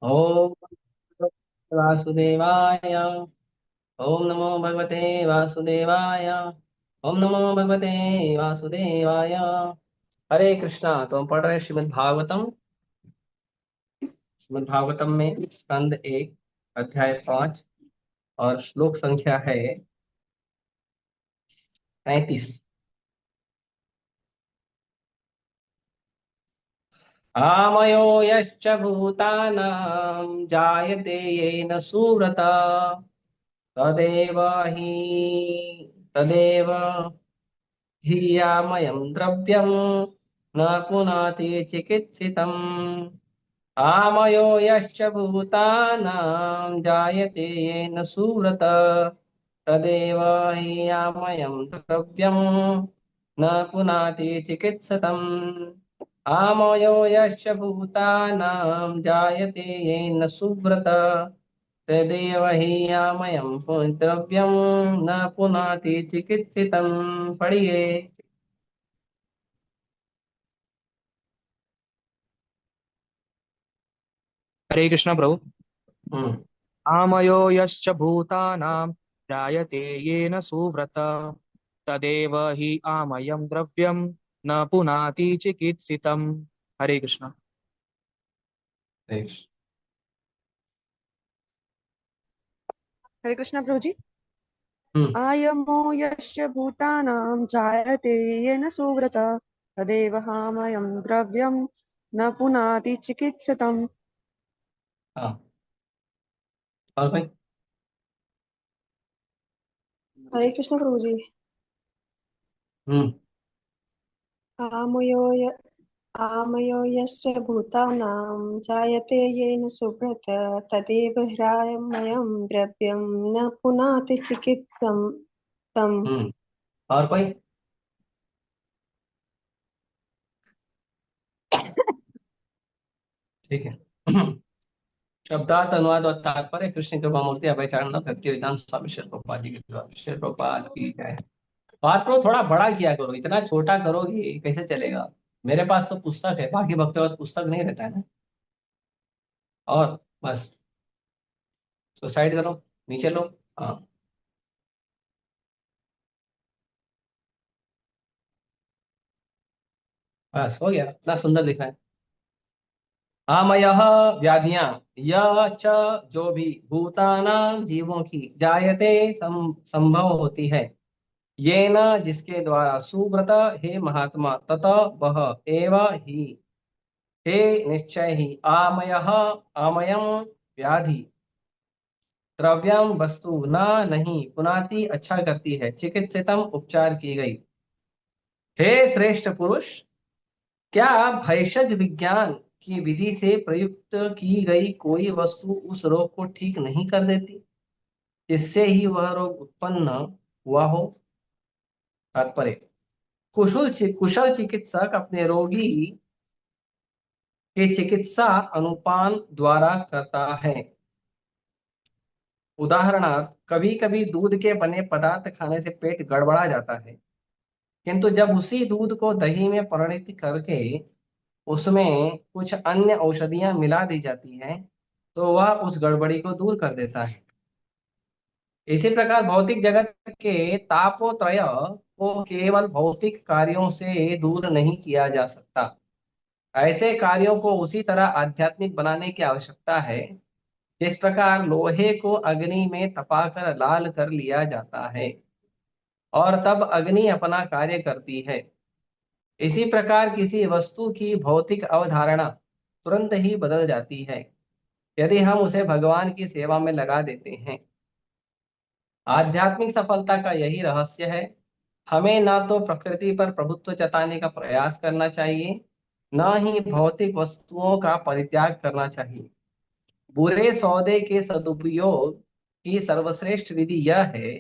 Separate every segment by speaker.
Speaker 1: ओम वासुदेवाय। ओम नमो भगवते वासुदेवाय। ओम नमो भगवते वासुदेवाय। हरे कृष्णा। तो हम पढ़ रहे हैं श्रीमद् भागवतम। श्रीमद् भागवतम में स्कंद 1 अध्याय 5 और श्लोक संख्या है 35। आमयो यश्च भूतानां जायते येन सुव्रता तदेव हि तदेव धियामयं द्रव्यं न पुनाति चिकित्सितम्। आमयो यश्च भूतानां जायते येन सुव्रत तदेव हि आमयं द्रव्यं न पुनाति चिकित्सितम्। आमयो यश्च भूतानां जायते येन सुव्रत तदेव हि आमयं द्रव्यं न पुनाति चिकित्सितम्। पढ़िए।
Speaker 2: हरे कृष्ण प्रभु।
Speaker 1: हम्म।
Speaker 2: आमयो यश्च भूतानां जायते येन सुव्रत तदेव हि आमयं द्रव्यं न पुनाति चिकित्सितम्। हरे कृष्ण।
Speaker 1: देख।
Speaker 3: हरे कृष्ण प्रभु जी।
Speaker 1: हम्म।
Speaker 3: आयमो यस्य भूतानां जायते येन सुव्रता तदेव हामयं द्रव्यं न पुनाति चिकित्सितम्।
Speaker 1: हाँ। और भाई।
Speaker 3: हरे कृष्ण प्रभु जी।
Speaker 1: हम्म।
Speaker 3: आमयो य आमयो यस्य भूतानां जायते येन सुव्रता तदेव ह्रामयं द्रव्यं न पुनाति चिकित्सम् तम्।
Speaker 1: हम्म। और कोई। ठीक है। शब्दार्थ अनुवाद और तात्पर्य कृष्ण कृपा मूर्ति अभयचरण भक्ति वेदांत स्वामी श्री प्रभुपाद जी की कृपा। श्री प्रभुपाद की जय। बात को थोड़ा बड़ा किया करो, इतना छोटा करोगे कैसे चलेगा। मेरे पास तो पुस्तक है, बाकी भक्तों का पुस्तक नहीं रहता है ना। और बस सुसाइड करो, नीचे लो। हाँ, बस हो गया, इतना सुंदर लिखा है। आमयः व्याधियां, यह च जो भी, भूतानां जीवों की, जायते संभव होती है, ये न जिसके द्वारा, सुव्रत हे महात्मा, तत वह, एव ही हे निश्चय ही, आमयः आमयम व्याधि, द्रव्यम वस्तु, न नहीं, पुनाति अच्छा करती है, चिकित्सितम उपचार की गई। हे श्रेष्ठ पुरुष, क्या भैषज विज्ञान की विधि से प्रयुक्त की गई कोई वस्तु उस रोग को ठीक नहीं कर देती जिससे ही वह रोग उत्पन्न हुआ हो। तात्पर्य। कुशल चिकित्सक अपने रोगी के चिकित्सा अनुपान द्वारा करता है। उदाहरणार्थ, कभी कभी दूध के बने पदार्थ खाने से पेट गड़बड़ा जाता है, किंतु जब उसी दूध को दही में परिणत करके उसमें कुछ अन्य औषधियां मिला दी जाती हैं, तो वह उस गड़बड़ी को दूर कर देता है। इसी प्रकार भौतिक जगत के तापोत्रय को केवल भौतिक कार्यों से दूर नहीं किया जा सकता। ऐसे कार्यों को उसी तरह आध्यात्मिक बनाने की आवश्यकता है जिस प्रकार लोहे को अग्नि में तपाकर लाल कर लिया जाता है और तब अग्नि अपना कार्य करती है। इसी प्रकार किसी वस्तु की भौतिक अवधारणा तुरंत ही बदल जाती है यदि हम उसे भगवान की सेवा में लगा देते हैं। आध्यात्मिक सफलता का यही रहस्य है। हमें ना तो प्रकृति पर प्रभुत्व जताने का प्रयास करना चाहिए, न ही भौतिक वस्तुओं का परित्याग करना चाहिए। बुरे सौदे के सदुपयोग की सर्वश्रेष्ठ विधि यह है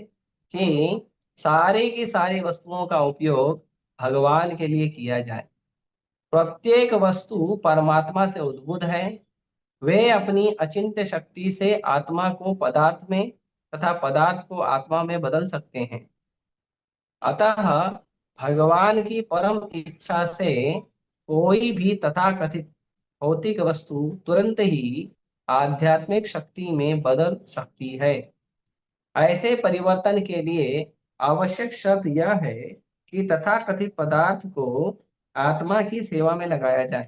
Speaker 1: कि सारी की सारी वस्तुओं का उपयोग भगवान के लिए किया जाए। प्रत्येक वस्तु परमात्मा से उद्भूत है। वे अपनी अचिंत्य शक्ति से आत्मा को पदार्थ में तथा पदार्थ को आत्मा में बदल सकते हैं। अतः भगवान की परम इच्छा से कोई भी तथाकथित भौतिक वस्तु तुरंत ही आध्यात्मिक शक्ति में बदल सकती है। ऐसे परिवर्तन के लिए आवश्यक शर्त यह है कि तथाकथित पदार्थ को आत्मा की सेवा में लगाया जाए।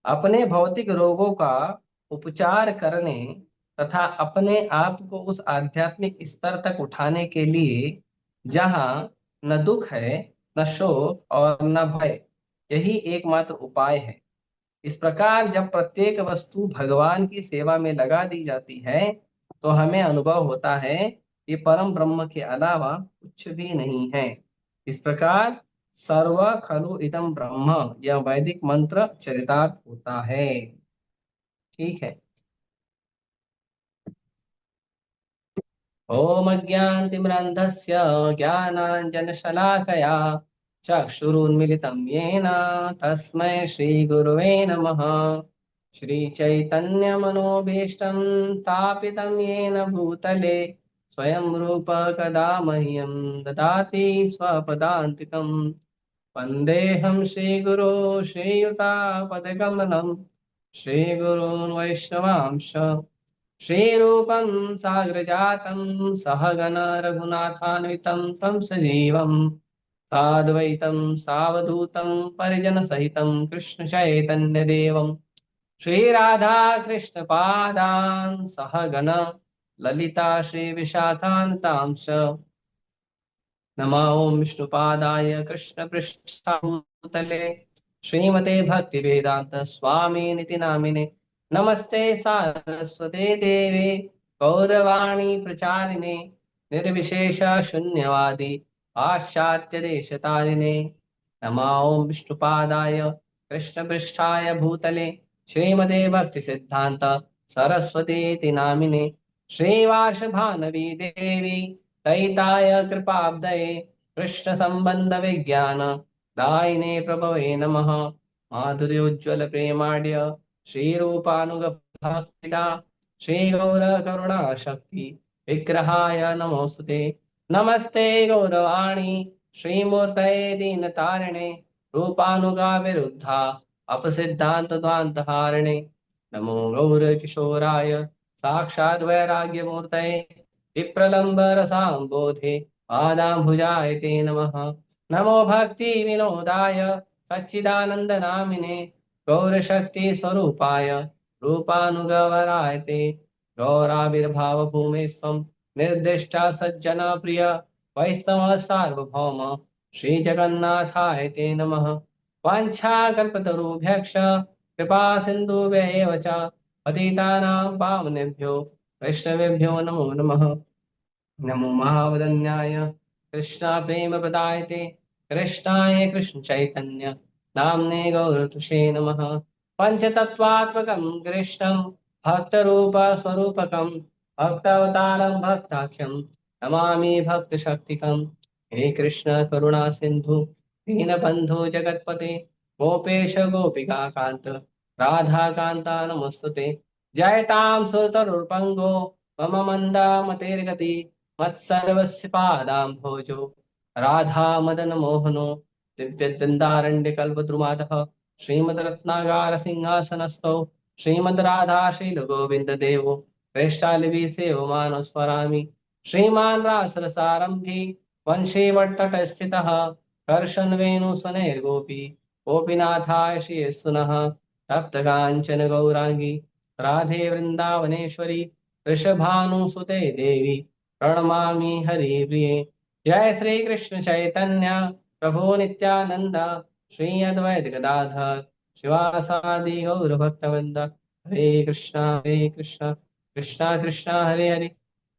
Speaker 1: अपने भौतिक रोगों का उपचार करने तथा अपने आप को उस आध्यात्मिक स्तर तक उठाने के लिए जहाँ न दुख है, न शोक और न भय, यही एकमात्र उपाय है। इस प्रकार जब प्रत्येक वस्तु भगवान की सेवा में लगा दी जाती है तो हमें अनुभव होता है कि परम ब्रह्म के अलावा कुछ भी नहीं है। इस प्रकार सर्व खलु इदं ब्रह्म यह वैदिक मंत्र चरितार्थ होता है। ठीक है। ओम अज्ञानतिमिरान्धस्य ज्ञानाञ्जनशलाकया चक्षुरुन्मिलितं येन तस्मै श्रीगुरुवे नमः। श्रीचैतन्यमनोभीष्टं स्थापितं येन भूतले स्वयं रूप कदा मह्यं ददाति स्वपदान्तिकम्। वन्देऽहं श्रीगुरो श्रीयुतापदकमलं श्रीगुरून् वैष्णवांश श्रीरूपं साग्रजातं सहगण रघुनाथान्वितं तं सजीवं साद्वैतं सावधूतं परिजनसहितं कृष्णचैतन्यदेवं श्रीराधा कृष्णपादान् सहगण ललिता श्रीविशाखान्तांश्च नमो विष्णुपादाय कृष्णपृष्ठाभूतले श्रीमते भक्तिवेदांत स्वामी निति नामिने नमस्ते सारस्वते देवे गौरवाणी प्रचारिणे निर्विशेष शून्यवादी पाश्चात्य देशतारिणे नमो विष्णुपादाय कृष्णपृष्ठाय भूतले श्रीमते भक्ति सिद्धांत सरस्वती नामिने श्रीवार्षभानवी देवी दयिताय कृपाब्धये कृष्ण संबंध विज्ञान दायिने प्रभवे नमः। माधुर्योज्वल प्रेमाढ्य श्रीरूपानुग भक्तिदा श्री गौर करुणा शक्ति विग्रहाय नमोस्तुते। नमस्ते गौरवाणी श्रीमूर्तये दीनतारिणे रूपानुगा विरुद्धा अपसिद्धांत ध्वान्तहारिणे नमो गौर किशोराय साक्षात् वैराग्यमूर्तये विप्रलम्बरसाम्बोधे पादाम्बुजाय ते नमः। नमो भक्ति विनोदाय सच्चिदानन्दनामिने गौरशक्ति स्वरूपाय रूपानुगवराय ते गौराविर्भाव भूमे स्वं निर्दिष्टा सज्जन प्रिय वैष्णव सार्वभौम श्री जगन्नाथाय ते नमः। वाञ्छाकल्पतरुभ्यश्च कृपा सिन्धुभ्येव च पतितानां पावनेभ्यो वैष्णवेभ्यो नमो नमः। नमो महावदन्याय कृष्णा प्रेम प्रदायते कृष्णाय कृष्ण चैतन्य नाम्ने गौरतुषे नमः। पंचतत्वात्मकं कृष्णं भक्तरूप स्वरूपकं भक्तावतारं भक्ताख्यं नमामि भक्तशक्तिकं। हे कृष्ण करुणा सिंधु दीनबंधु जगत्पते गोपेश गोपिका कांत राधा कांता नमोस्तुते। जयतां सुरतरुर्पंगो मम मंदा मतेर्गति मत्सर्वस्य पादाम्भोजो राधा मदन मोहनो दिव्यद्वन्द्वारण्यकल्पद्रुमादः श्रीमद्रत्नागार सिंहासनस्थौ श्रीमद्राधा शीलगोविन्ददेवो प्रेष्ठालिभिः सेवमानो स्मरामि। श्रीमान् रासरसारम्भी वंशे वट्टटस्थितः कर्षन् वेणुसुनैर्गोपी गोपीनाथाय श्रीयस्सुनः तप्तकाञ्चन गौराङ्गी राधे वृन्दावनेश्वरी वृषभानुसुते देवी प्रणमामि हरिप्रिये। जय श्री कृष्ण चैतन्य प्रभु नित्यानंद श्री अद्वैत गदाधर शिवासादि गौर भक्तवृंद। हरे कृष्णा कृष्णा कृष्णा हरे हरे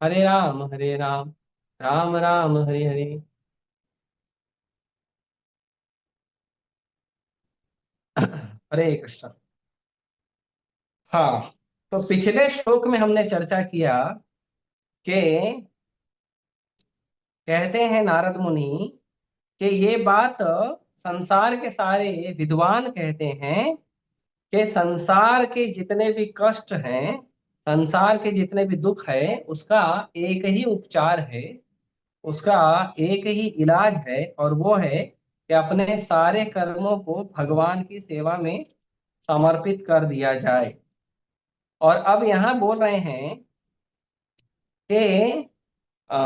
Speaker 1: हरे राम राम राम हरे हरे। हरे कृष्ण। हाँ, तो पिछले श्लोक में हमने चर्चा किया कि कहते हैं नारद मुनि कि ये बात संसार के सारे विद्वान कहते हैं कि संसार के जितने भी कष्ट हैं, संसार के जितने भी दुख है, उसका एक ही उपचार है, उसका एक ही इलाज है, और वो है कि अपने सारे कर्मों को भगवान की सेवा में समर्पित कर दिया जाए। और अब यहाँ बोल रहे हैं कि अ,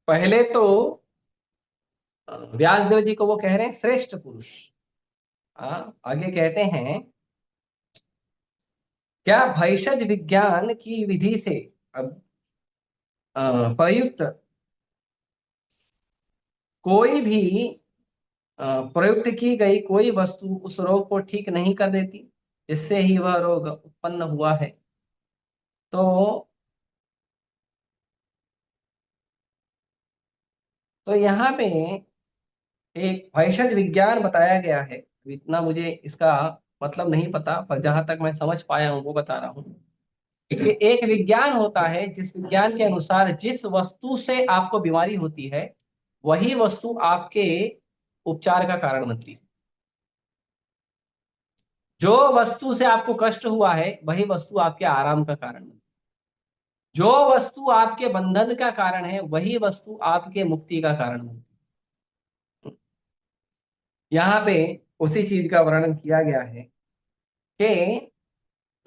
Speaker 1: पहले तो व्यासदेव जी को वो कह रहे हैं श्रेष्ठ पुरुष। आगे कहते हैं, क्या भैषज विज्ञान की विधि से अब, प्रयुक्त कोई भी प्रयुक्त की गई कोई वस्तु उस रोग को ठीक नहीं कर देती जिससे ही वह रोग उत्पन्न हुआ है। तो यहाँ पे एक भेषज विज्ञान बताया गया है। इतना मुझे इसका मतलब नहीं पता, पर जहां तक मैं समझ पाया हूं वो बता रहा हूँ कि एक विज्ञान होता है जिस विज्ञान के अनुसार जिस वस्तु से आपको बीमारी होती है वही वस्तु आपके उपचार का कारण बनती है। जो वस्तु से आपको कष्ट हुआ है वही वस्तु आपके आराम का कारण बनती है। जो वस्तु आपके बंधन का कारण है वही वस्तु आपके मुक्ति का कारण बनती है। यहाँ पे उसी चीज का वर्णन किया गया है कि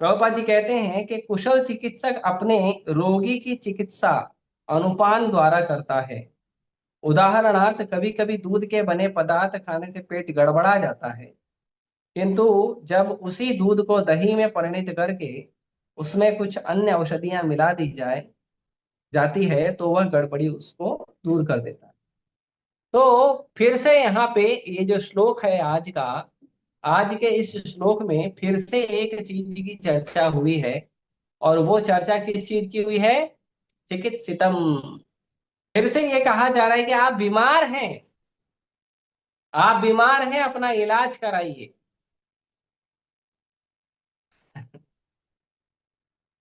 Speaker 1: प्रभुपाद जी कहते हैं कि कुशल चिकित्सक अपने रोगी की चिकित्सा अनुपान द्वारा करता है। उदाहरणार्थ कभी कभी दूध के बने पदार्थ खाने से पेट गड़बड़ा जाता है, किंतु जब उसी दूध को दही में परिणित करके उसमें कुछ अन्य औषधियां मिला दी जाती है तो वह गड़बड़ी उसको दूर कर देता है। तो फिर से यहाँ पे ये जो श्लोक है आज के इस श्लोक में फिर से एक चीज की चर्चा हुई है। और वो चर्चा किस चीज की हुई है? चिकित्सितम। फिर से ये कहा जा रहा है कि आप बीमार हैं, आप बीमार हैं, अपना इलाज कराइए।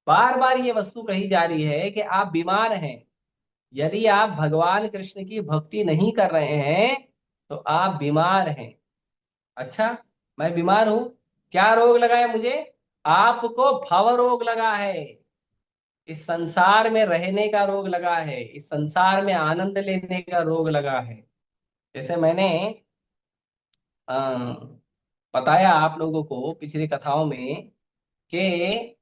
Speaker 1: बार बार ये वस्तु कही जा रही है कि आप बीमार हैं। यदि आप भगवान कृष्ण की भक्ति नहीं कर रहे हैं तो आप बीमार हैं। अच्छा, मैं बीमार हूं, क्या रोग लगा है मुझे? आपको भव रोग लगा है। इस संसार में रहने का रोग लगा है, इस संसार में आनंद लेने का रोग लगा है। जैसे मैंने अ, बताया आप लोगों को पिछली कथाओं में कि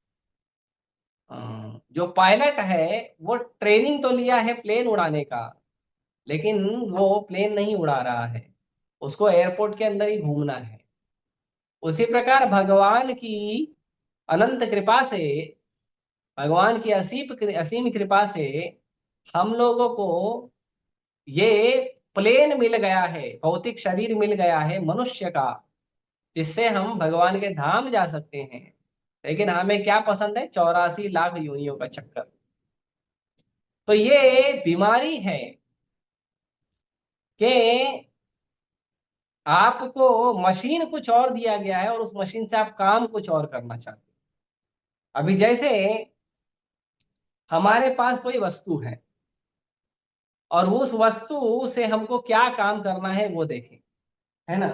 Speaker 1: जो पायलट है वो ट्रेनिंग तो लिया है प्लेन उड़ाने का, लेकिन वो प्लेन नहीं उड़ा रहा है, उसको एयरपोर्ट के अंदर ही घूमना है। उसी प्रकार भगवान की अनंत कृपा से, भगवान की असीम कृपा से हम लोगों को ये प्लेन मिल गया है, भौतिक शरीर मिल गया है मनुष्य का, जिससे हम भगवान के धाम जा सकते हैं। लेकिन हमें क्या पसंद है? 84 लाख योनियों का चक्कर। तो ये बीमारी है कि आपको मशीन कुछ और दिया गया है और उस मशीन से आप काम कुछ और करना चाहते हैं। अभी जैसे हमारे पास कोई वस्तु है और उस वस्तु से हमको क्या काम करना है वो देखें, है ना?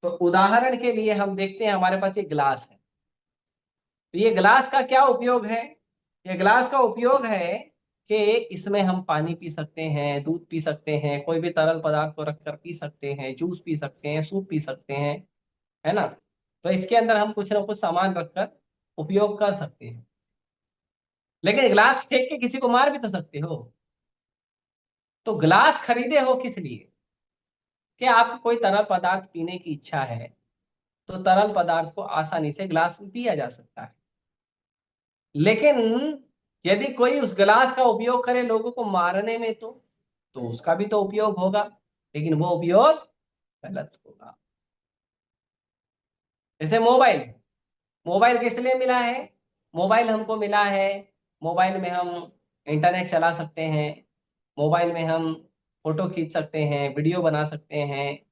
Speaker 1: तो उदाहरण के लिए हम देखते हैं हमारे पास एक गिलास है। तो ये ग्लास का क्या उपयोग है? ये ग्लास का उपयोग है कि इसमें हम पानी पी सकते हैं, दूध पी सकते हैं, कोई भी तरल पदार्थ को रखकर पी सकते हैं, जूस पी सकते हैं, सूप पी सकते हैं, है ना? तो इसके अंदर हम कुछ ना कुछ सामान रखकर उपयोग कर सकते हैं। लेकिन ग्लास फेंक के किसी को मार भी तो सकते हो। तो ग्लास खरीदे हो किस लिए? कि आपको कोई तरल पदार्थ पीने की इच्छा है, तो तरल पदार्थ को आसानी से ग्लास में पिया जा सकता है। लेकिन यदि कोई उस गिलास का उपयोग करे लोगों को मारने में, तो उसका भी तो उपयोग होगा, लेकिन वो उपयोग गलत होगा। जैसे मोबाइल, मोबाइल किस लिए मिला है? मोबाइल हमको मिला है, मोबाइल में हम इंटरनेट चला सकते हैं, मोबाइल में हम फोटो खींच सकते हैं, वीडियो बना सकते हैं,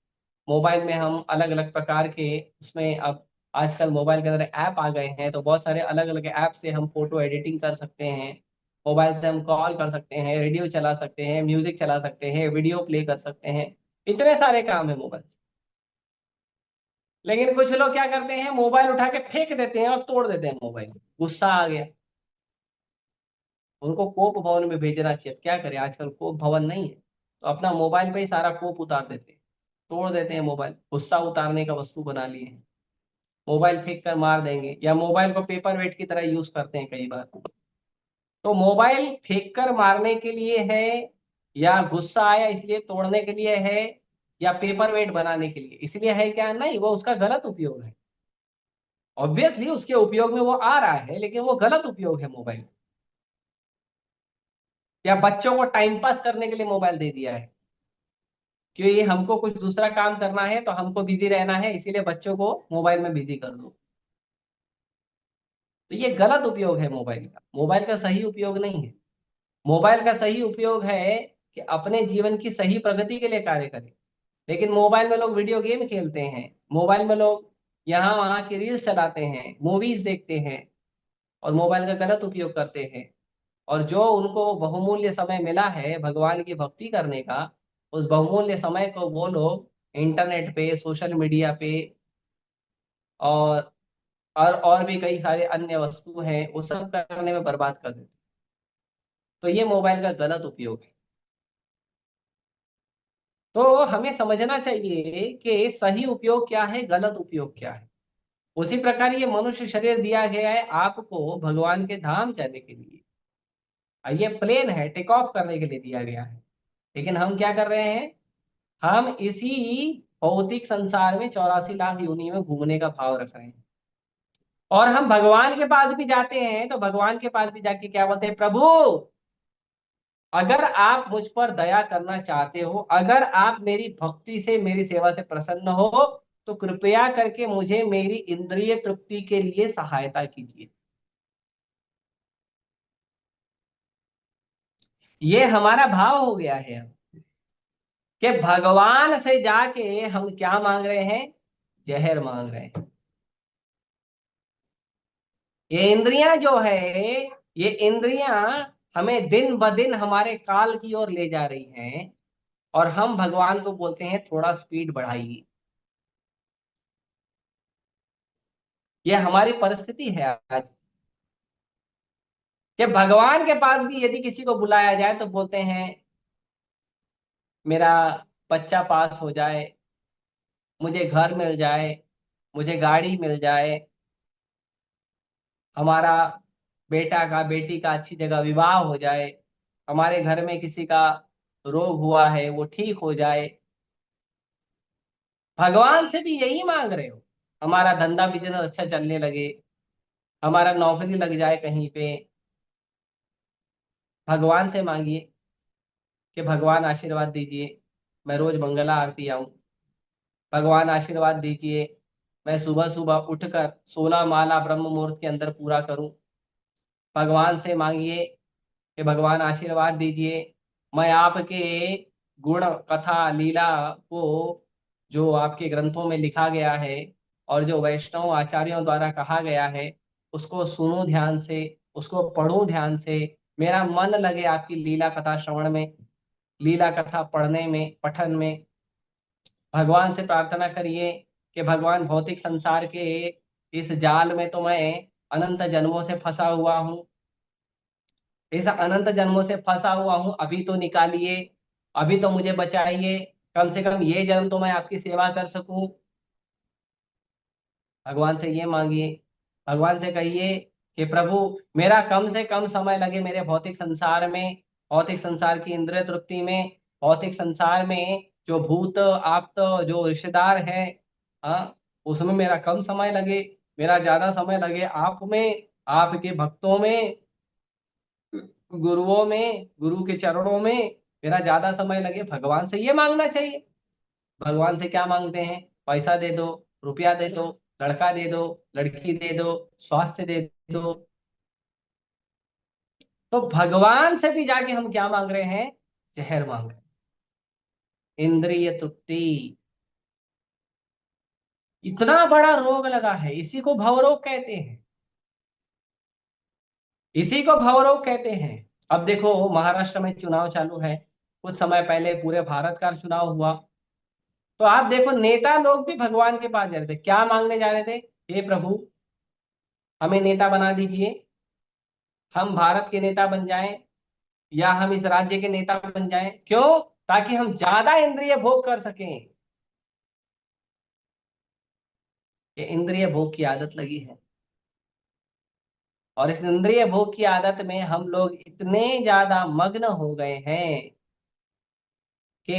Speaker 1: मोबाइल में हम अलग अलग प्रकार के, उसमें अब आजकल मोबाइल के अंदर ऐप आ गए हैं तो बहुत सारे अलग अलग ऐप से हम फोटो एडिटिंग कर सकते हैं। मोबाइल से हम कॉल कर सकते हैं, रेडियो चला सकते हैं, म्यूजिक चला सकते हैं, वीडियो प्ले कर सकते हैं। इतने सारे काम है मोबाइल से। लेकिन कुछ लोग क्या करते हैं, मोबाइल उठा के फेंक देते हैं और तोड़ देते हैं मोबाइल। गुस्सा आ गया, उनको कोप भवन में भेजना चाहिए। अब क्या करें, आजकल कोप भवन नहीं है, तो अपना मोबाइल पे ही सारा कोप उतार देते हैं, तोड़ देते हैं मोबाइल, गुस्सा उतारने का वस्तु बना लिए हैं। मोबाइल फेंक कर मार देंगे, या मोबाइल को पेपर वेट की तरह यूज करते हैं कई बार। तो मोबाइल फेंक कर मारने के लिए है, या गुस्सा आया इसलिए तोड़ने के लिए है, या पेपर वेट बनाने के लिए इसलिए है क्या? नहीं, वो उसका गलत उपयोग है। ऑब्वियसली उसके उपयोग में वो आ रहा है, लेकिन वो गलत उपयोग है मोबाइल। या बच्चों को टाइम पास करने के लिए मोबाइल दे दिया है कि ये हमको कुछ दूसरा काम करना है, तो हमको बिजी रहना है, इसीलिए बच्चों को मोबाइल में बिजी कर दो। तो ये गलत उपयोग है मोबाइल का। मोबाइल का सही उपयोग नहीं है। मोबाइल का सही उपयोग है कि अपने जीवन की सही प्रगति के लिए कार्य करें। लेकिन मोबाइल में लोग वीडियो गेम खेलते हैं, मोबाइल में लोग यहाँ वहाँ की रील्स चलाते हैं, मूवीज देखते हैं, और मोबाइल का गलत उपयोग करते हैं। और जो उनको बहुमूल्य समय मिला है भगवान की भक्ति करने का, उस बहुमूल्य समय को वो लोग इंटरनेट पे, सोशल मीडिया पे, और और भी कई सारे अन्य वस्तु हैं, वो सब करने में बर्बाद कर देते हैं। तो ये मोबाइल का गलत उपयोग है। तो हमें समझना चाहिए कि सही उपयोग क्या है, गलत उपयोग क्या है। उसी प्रकार ये मनुष्य शरीर दिया गया है आपको भगवान के धाम जाने के लिए। ये प्लेन है, टेक ऑफ करने के लिए दिया गया है। लेकिन हम क्या कर रहे हैं? हम इसी भौतिक संसार में 84 लाख योनि में घूमने का भाव रख रहे हैं। और हम भगवान के पास भी जाते हैं तो भगवान के पास भी जाके क्या बोलते हैं? प्रभु, अगर आप मुझ पर दया करना चाहते हो, अगर आप मेरी भक्ति से, मेरी सेवा से प्रसन्न हो, तो कृपया करके मुझे मेरी इंद्रिय तृप्ति के लिए सहायता कीजिए। ये हमारा भाव हो गया है अब, कि भगवान से जाके हम क्या मांग रहे हैं? जहर मांग रहे हैं। ये इंद्रियां जो है, ये इंद्रियां हमें दिन ब दिन हमारे काल की ओर ले जा रही हैं, और हम भगवान को बोलते हैं थोड़ा स्पीड बढ़ाइए। ये हमारी परिस्थिति है आज, कि भगवान के पास भी यदि किसी को बुलाया जाए तो बोलते हैं मेरा बच्चा पास हो जाए, मुझे घर मिल जाए, मुझे गाड़ी मिल जाए, हमारा बेटा का, बेटी का अच्छी जगह विवाह हो जाए, हमारे घर में किसी का रोग हुआ है वो ठीक हो जाए। भगवान से भी यही मांग रहे हो, हमारा धंधा बिजनेस अच्छा चलने लगे, हमारा नौकरी लग जाए कहीं पे। भगवान से मांगिए कि भगवान आशीर्वाद दीजिए, मैं रोज मंगला आरती आऊं। भगवान आशीर्वाद दीजिए, मैं सुबह सुबह उठकर 16 माला ब्रह्म मुहूर्त के अंदर पूरा करूं। भगवान से मांगिए कि भगवान आशीर्वाद दीजिए, मैं आपके गुण कथा लीला को, जो आपके ग्रंथों में लिखा गया है और जो वैष्णव आचार्यों द्वारा कहा गया है, उसको सुनूं ध्यान से, उसको पढ़ूं ध्यान से, मेरा मन लगे आपकी लीला कथा श्रवण में, लीला कथा पढ़ने में, पठन में। भगवान से प्रार्थना करिए कि भगवान, भौतिक संसार के इस जाल में तो मैं अनंत जन्मों से फंसा हुआ हूँ, इस अनंत जन्मों से फंसा हुआ हूं, अभी तो निकालिए, अभी तो मुझे बचाइए, कम से कम ये जन्म तो मैं आपकी सेवा कर सकूं। भगवान से ये मांगिए। भगवान से कहिए कि प्रभु, मेरा कम से कम समय लगे मेरे भौतिक संसार में, भौतिक संसार की इंद्रिय तृप्ति में, भौतिक संसार में जो भूत आप तो जो रिश्तेदार हैं, हाँ, उसमें मेरा कम समय लगे, मेरा ज्यादा समय लगे आप में, आपके भक्तों में, गुरुओं में, गुरु के चरणों में मेरा ज्यादा समय लगे। भगवान से ये मांगना चाहिए। भगवान से क्या मांगते हैं? पैसा दे दो, रुपया दे दो, लड़का दे दो, लड़की दे दो, स्वास्थ्य दे दो। तो भगवान से भी जाके हम क्या मांग रहे हैं? जहर मांग रहे हैं, इंद्रिय तृप्ति। इतना बड़ा रोग लगा है, इसी को भवरोग कहते हैं, इसी को भवरोग कहते हैं। अब देखो, महाराष्ट्र में चुनाव चालू है, कुछ समय पहले पूरे भारत का चुनाव हुआ। तो आप देखो, नेता लोग भी भगवान के पास जा रहे थे, क्या मांगने जा रहे थे? हे प्रभु, हमें नेता बना दीजिए, हम भारत के नेता बन जाएं, या हम इस राज्य के नेता बन जाएं। क्यों? ताकि हम ज्यादा इंद्रिय भोग कर सकें। ये इंद्रिय भोग की आदत लगी है। और इस इंद्रिय भोग की आदत में हम लोग इतने ज्यादा मग्न हो गए हैं कि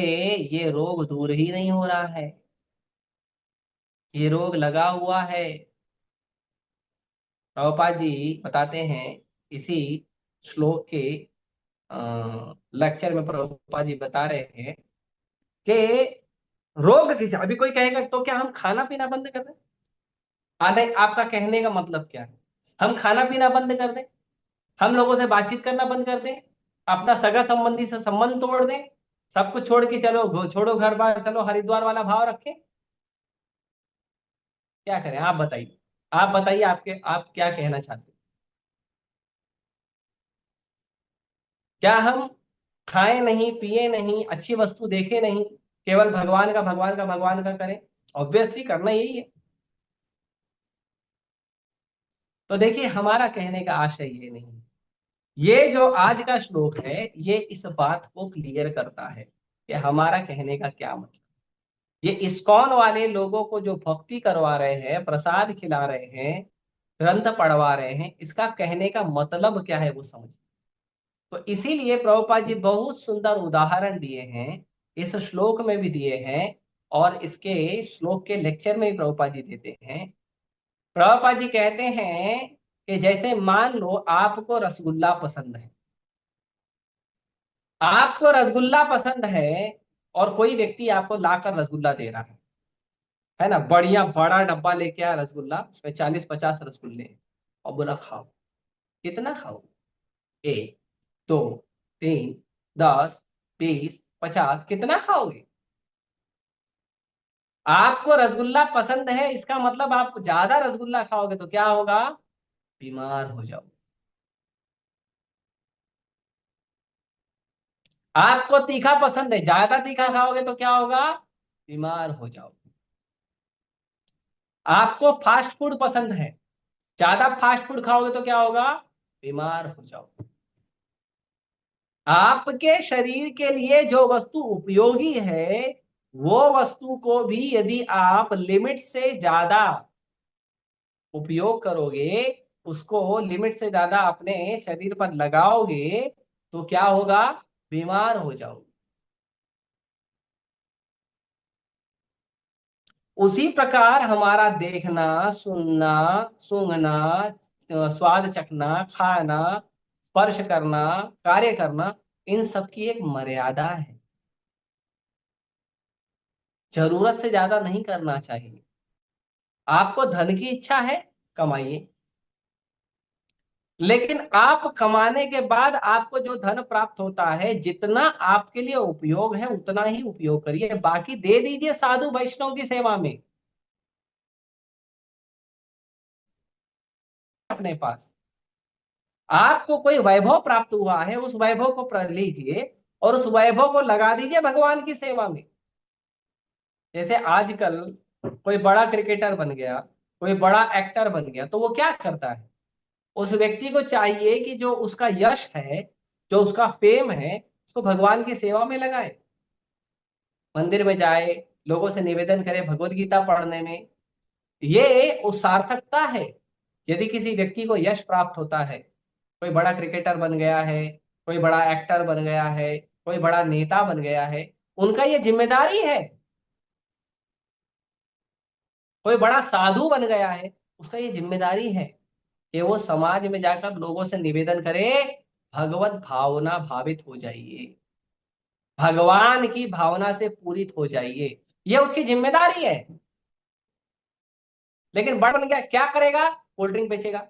Speaker 1: ये रोग दूर ही नहीं हो रहा है। ये रोग लगा हुआ है। प्रभुपाद जी बताते हैं इसी श्लोक के लेक्चर में। प्रभुपाद जी बता रहे हैं कि रोग किसे, अभी कोई कहेगा तो क्या हम खाना पीना बंद कर दें? नहीं, आपका कहने का मतलब क्या है? हम खाना पीना बंद कर दें? हम लोगों से बातचीत करना बंद कर दें? अपना सगा संबंधी से संबंध तोड़ दें? सब कुछ छोड़ के चलो, छोड़ो घर बार, चलो हरिद्वार वाला भाव रखें? क्या करें आप बताइए? आप बताइए, आप क्या कहना चाहते हैं? क्या हम खाएं नहीं, पिए नहीं, अच्छी वस्तु देखे नहीं, केवल भगवान का भगवान का भगवान का करें? ऑब्वियसली करना यही है। तो देखिए, हमारा कहने का आशय ये नहीं है। ये जो आज का श्लोक है ये इस बात को क्लियर करता है कि हमारा कहने का क्या मतलब। ये इस्कॉन वाले लोगों को जो भक्ति करवा रहे हैं, प्रसाद खिला रहे हैं, ग्रंथ पढ़वा रहे हैं, इसका कहने का मतलब क्या है वो समझ। तो इसीलिए प्रभुपाद जी बहुत सुंदर उदाहरण दिए हैं, इस श्लोक में भी दिए हैं और इसके श्लोक के लेक्चर में भी प्रभुपाद जी देते हैं। प्रभुपाद जी कहते हैं कि जैसे मान लो आपको रसगुल्ला पसंद है। आपको रसगुल्ला पसंद है और कोई व्यक्ति आपको लाकर रसगुल्ला दे रहा है ना, बढ़िया बड़ा डब्बा लेके आया रसगुल्ला, उसमें 40-50 रसगुल्ले हैं, और बोला खाओ। कितना खाओ? 1, 2, 3, 10, 20, 50, कितना खाओगे? आपको रसगुल्ला पसंद है, इसका मतलब आप ज्यादा रसगुल्ला खाओगे तो क्या होगा? बीमार हो जाओगे। आपको तीखा पसंद है, ज्यादा तीखा खाओगे तो क्या होगा? बीमार हो जाओगे। आपको फास्ट फूड पसंद है, ज्यादा फास्ट फूड खाओगे तो क्या होगा? बीमार हो जाओगे। आपके शरीर के लिए जो वस्तु उपयोगी है, वो वस्तु को भी यदि आप लिमिट से ज्यादा उपयोग करोगे, उसको लिमिट से ज्यादा अपने शरीर पर लगाओगे, तो क्या होगा? बीमार हो जाओगे। उसी प्रकार हमारा देखना, सुनना, सूंघना, स्वाद चखना, खाना, स्पर्श करना, कार्य करना, इन सब की एक मर्यादा है। जरूरत से ज्यादा नहीं करना चाहिए। आपको धन की इच्छा है, कमाइए। लेकिन आप कमाने के बाद आपको जो धन प्राप्त होता है, जितना आपके लिए उपयोग है उतना ही उपयोग करिए, बाकी दे दीजिए साधु वैष्णव की सेवा में अपने पास। आपको कोई वैभव प्राप्त हुआ है, उस वैभव को लीजिए और उस वैभव को लगा दीजिए भगवान की सेवा में। जैसे आजकल कोई बड़ा क्रिकेटर बन गया, कोई बड़ा एक्टर बन गया, तो वो क्या करता है? उस व्यक्ति को चाहिए कि जो उसका यश है, जो उसका फेम है, उसको भगवान की सेवा में लगाए, मंदिर में जाए, लोगों से निवेदन करे भगवत गीता पढ़ने में। ये उस सार्थकता है। यदि किसी व्यक्ति को यश प्राप्त होता है, कोई बड़ा क्रिकेटर बन गया है, कोई बड़ा एक्टर बन गया है, कोई बड़ा नेता बन गया है, उनका ये जिम्मेदारी है। कोई बड़ा साधु बन गया है, उसका ये जिम्मेदारी है कि वो समाज में जाकर लोगों से निवेदन करे, भगवत भावना भावित हो जाइए, भगवान की भावना से पूरित हो जाइए। ये उसकी जिम्मेदारी है। लेकिन बड़ बन गया, क्या करेगा? कोल्ड ड्रिंक बेचेगा।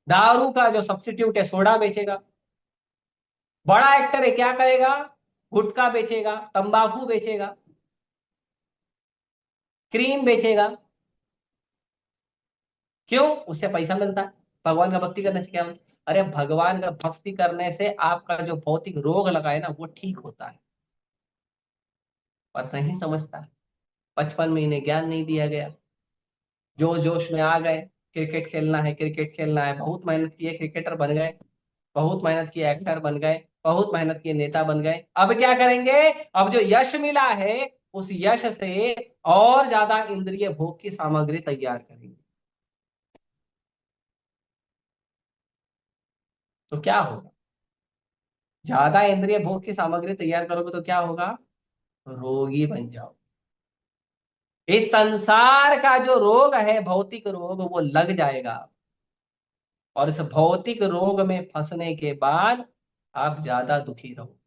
Speaker 1: दारू का जो सब्स्टिट्यूट है, सोडा बेचेगा। बड़ा एक्टर है, क्या करेगा? गुटखा बेचेगा, तंबाकू बेचेगा, क्रीम बेचेगा। क्यों? उससे पैसा मिलता है। भगवान का भक्ति करने से क्या होता है? अरे भगवान का भक्ति करने से आपका जो भौतिक रोग लगा है ना, वो ठीक होता है। पर नहीं समझता है। बचपन में इन्हें ज्ञान नहीं दिया गया, जोश जोश में आ गए, क्रिकेट खेलना है, क्रिकेट खेलना है, बहुत मेहनत किए, क्रिकेटर बन गए, बहुत मेहनत किए, एक्टर बन गए, बहुत मेहनत किए, नेता बन गए। अब क्या करेंगे? अब जो यश मिला है, उस यश से और ज्यादा इंद्रिय भोग की सामग्री तैयार करेंगे। तो क्या होगा? ज्यादा इंद्रिय भोग की सामग्री तैयार करोगे तो क्या होगा? रोगी बन जाओ। इस संसार का जो रोग है, भौतिक रोग, वो लग जाएगा। और इस भौतिक रोग में फंसने के बाद आप ज्यादा दुखी रहो।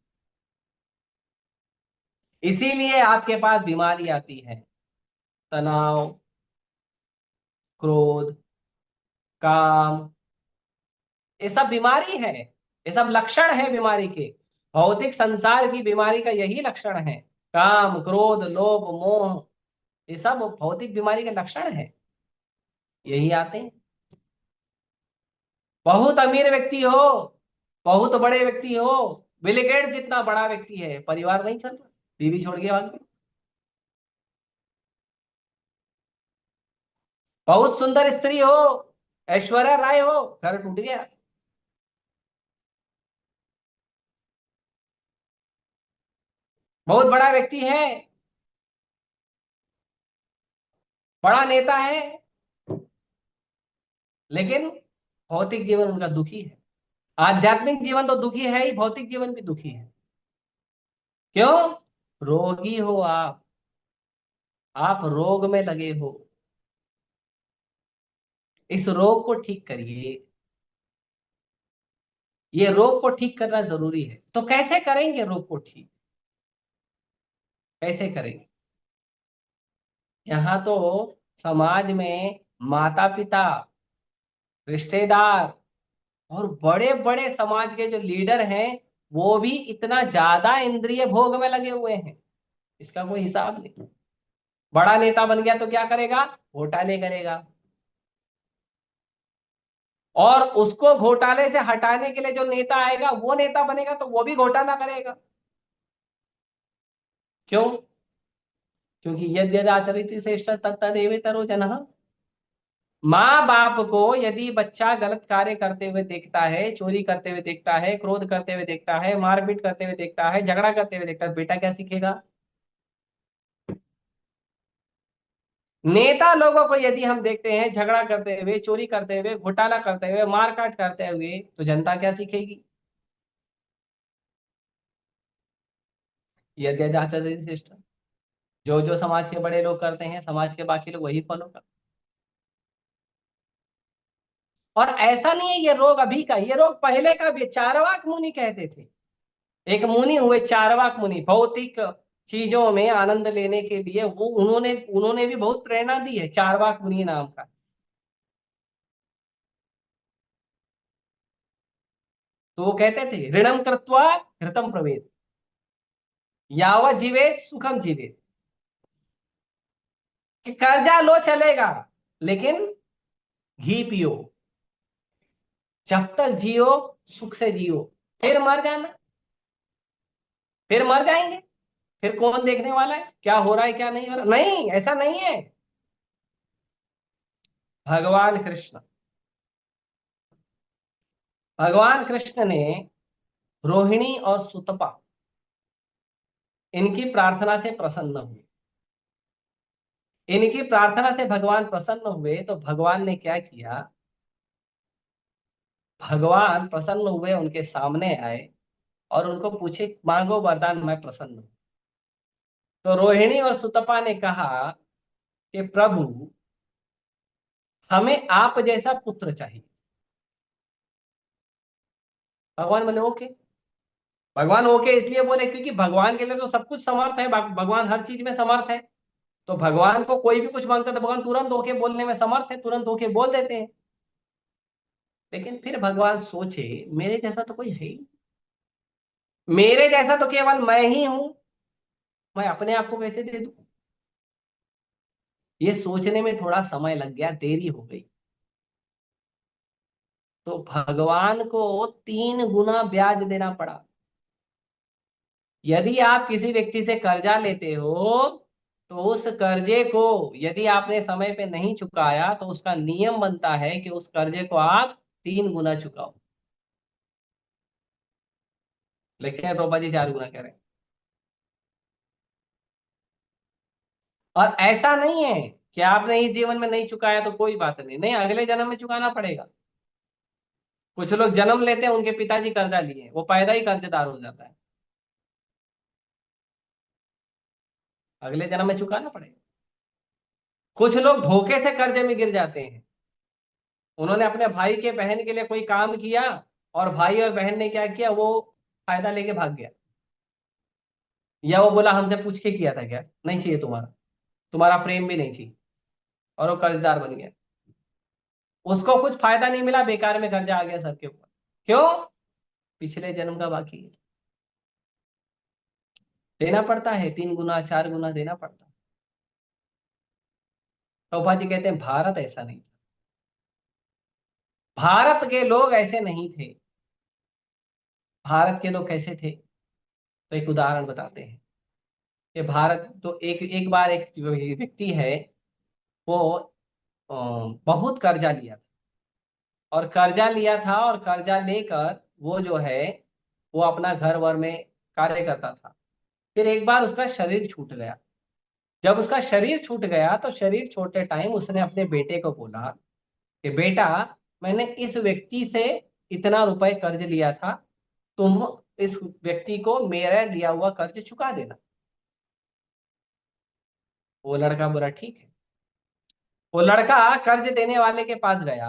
Speaker 1: इसीलिए आपके पास बीमारी आती है। तनाव, क्रोध, काम, ये सब बीमारी है। ये सब लक्षण है बीमारी के। भौतिक संसार की बीमारी का यही लक्षण है। काम, क्रोध, लोभ, मोह, ये सब भौतिक बीमारी के लक्षण है। यही आते हैं। बहुत अमीर व्यक्ति हो, बहुत बड़े व्यक्ति हो, बिल गेट्स जितना बड़ा व्यक्ति है, परिवार नहीं चल रहा, बीवी छोड़ के भाग गई। बहुत सुंदर स्त्री हो, ऐश्वर्या राय हो, घर टूट गया। बहुत बड़ा व्यक्ति है, बड़ा नेता है, लेकिन भौतिक जीवन उनका दुखी है। आध्यात्मिक जीवन तो दुखी है ही, भौतिक जीवन भी दुखी है। क्यों? रोगी हो आप रोग में लगे हो। इस रोग को ठीक करिए। ये रोग को ठीक करना जरूरी है। तो कैसे करेंगे रोग को ठीक? कैसे करेंगे? यहाँ तो समाज में माता पिता, रिश्तेदार और बड़े बड़े समाज के जो लीडर हैं, वो भी इतना ज्यादा इंद्रिय भोग में लगे हुए हैं, इसका कोई हिसाब नहीं। बड़ा नेता बन गया तो क्या करेगा? घोटाले करेगा। और उसको घोटाले से हटाने के लिए जो नेता आएगा, वो नेता बनेगा तो वो भी घोटाला करेगा। क्यों? क्योंकि यद् यद् आचरति श्रेष्ठ तत्तदेवेतरो जनः। माँ बाप को यदि बच्चा गलत कार्य करते हुए देखता है, चोरी करते हुए देखता है, क्रोध करते हुए देखता है, मारपीट करते हुए देखता है, झगड़ा करते हुए देखता है, बेटा क्या सीखेगा? नेता लोगों को यदि हम देखते हैं झगड़ा करते हुए, चोरी करते हुए, घोटाला करते हुए, मारकाट करते हुए, तो जनता क्या सीखेगी? यद् यद् आचरति श्रेष्ठ। जो जो समाज के बड़े लोग करते हैं, समाज के बाकी लोग वही फॉलो करते हैं। और ऐसा नहीं है ये रोग अभी का, ये रोग पहले का भी। चारवाक मुनि कहते थे। एक मुनि हुए चारवाक मुनि, भौतिक चीजों में आनंद लेने के लिए वो उन्होंने उन्होंने भी बहुत प्रेरणा दी है, चारवाक मुनि नाम का। तो वो कहते थे, ऋणम कृत्वा घृतम प्रवेद, यावत जीवेत सुखम जीवेत। कि कर्जा लो चलेगा, लेकिन घी पियो। जब तक जियो सुख से जियो। फिर मर जाना, फिर मर जाएंगे। फिर कौन देखने वाला है क्या हो रहा है क्या नहीं हो रहा? नहीं, ऐसा नहीं है। भगवान कृष्ण, भगवान कृष्ण ने रोहिणी और सुतपा, इनकी प्रार्थना से प्रसन्न हुए। इनकी प्रार्थना से भगवान प्रसन्न हुए तो भगवान ने क्या किया? भगवान प्रसन्न हुए, उनके सामने आए और उनको पूछे, मांगो वरदान, मैं प्रसन्न हूं। तो रोहिणी और सुतपा ने कहा कि प्रभु, हमें आप जैसा पुत्र चाहिए। भगवान बोले ओके। भगवान ओके इसलिए बोले क्योंकि भगवान के लिए तो सब कुछ समर्थ है, भगवान हर चीज में समर्थ है। तो भगवान को कोई भी कुछ मांगता है तो भगवान तुरंत ओके बोलने में समर्थ है, तुरंत ओके बोल देते हैं। लेकिन फिर भगवान सोचे, मेरे जैसा तो कोई है ही नहीं। मेरे जैसा तो केवल मैं ही हूं, मैं अपने आप को कैसे दे दूं? ये सोचने में थोड़ा समय लग गया, देरी हो गई। तो भगवान को 3 गुना ब्याज देना पड़ा। यदि आप किसी व्यक्ति से कर्जा लेते हो, तो उस कर्जे को यदि आपने समय पे नहीं चुकाया तो उसका नियम बनता है कि उस कर्जे को आप 3 गुना चुकाओ। लेकिन प्रभुपाद जी 4 गुना कह रहे हैं। और ऐसा नहीं है कि आपने इस जीवन में नहीं चुकाया तो कोई बात नहीं, नहीं, अगले जन्म में चुकाना पड़ेगा। कुछ लोग जन्म लेते हैं, उनके पिताजी कर्जा लिए, वो पैदा ही कर्जदार हो जाता है, अगले जन्म में चुकाना पड़ेगा। कुछ लोग धोखे से कर्जे में गिर जाते हैं, उन्होंने अपने भाई के बहन के लिए कोई काम किया, और भाई और बहन ने क्या किया, वो फायदा लेके भाग गया, या वो बोला हमसे पूछ के किया था क्या, नहीं चाहिए तुम्हारा, तुम्हारा प्रेम भी नहीं चाहिए, और वो कर्जदार बन गया। उसको कुछ फायदा नहीं मिला, बेकार में कर्जा आ गया सर के ऊपर। क्यों? पिछले जन्म का बाकी है, देना पड़ता है, 3 गुना 4 गुना देना पड़ता है। टोपा जी कहते हैं भारत ऐसा नहीं था, भारत के लोग ऐसे नहीं थे। भारत के लोग कैसे थे, तो एक उदाहरण बताते हैं। कि भारत तो एक एक बार एक व्यक्ति है, वो अ, बहुत कर्जा लिया था, और कर्जा लिया था, और कर्जा लेकर वो जो है, वो अपना घर वर में कार्य करता था। फिर एक बार उसका शरीर छूट गया। जब उसका शरीर छूट गया, तो शरीर छोड़ते टाइम उसने अपने बेटे को बोला कि बेटा, मैंने इस व्यक्ति से इतना रुपए कर्ज लिया था, तुम इस व्यक्ति को मेरा लिया हुआ कर्ज चुका देना। वो लड़का बोला ठीक है। वो लड़का कर्ज देने वाले के पास गया,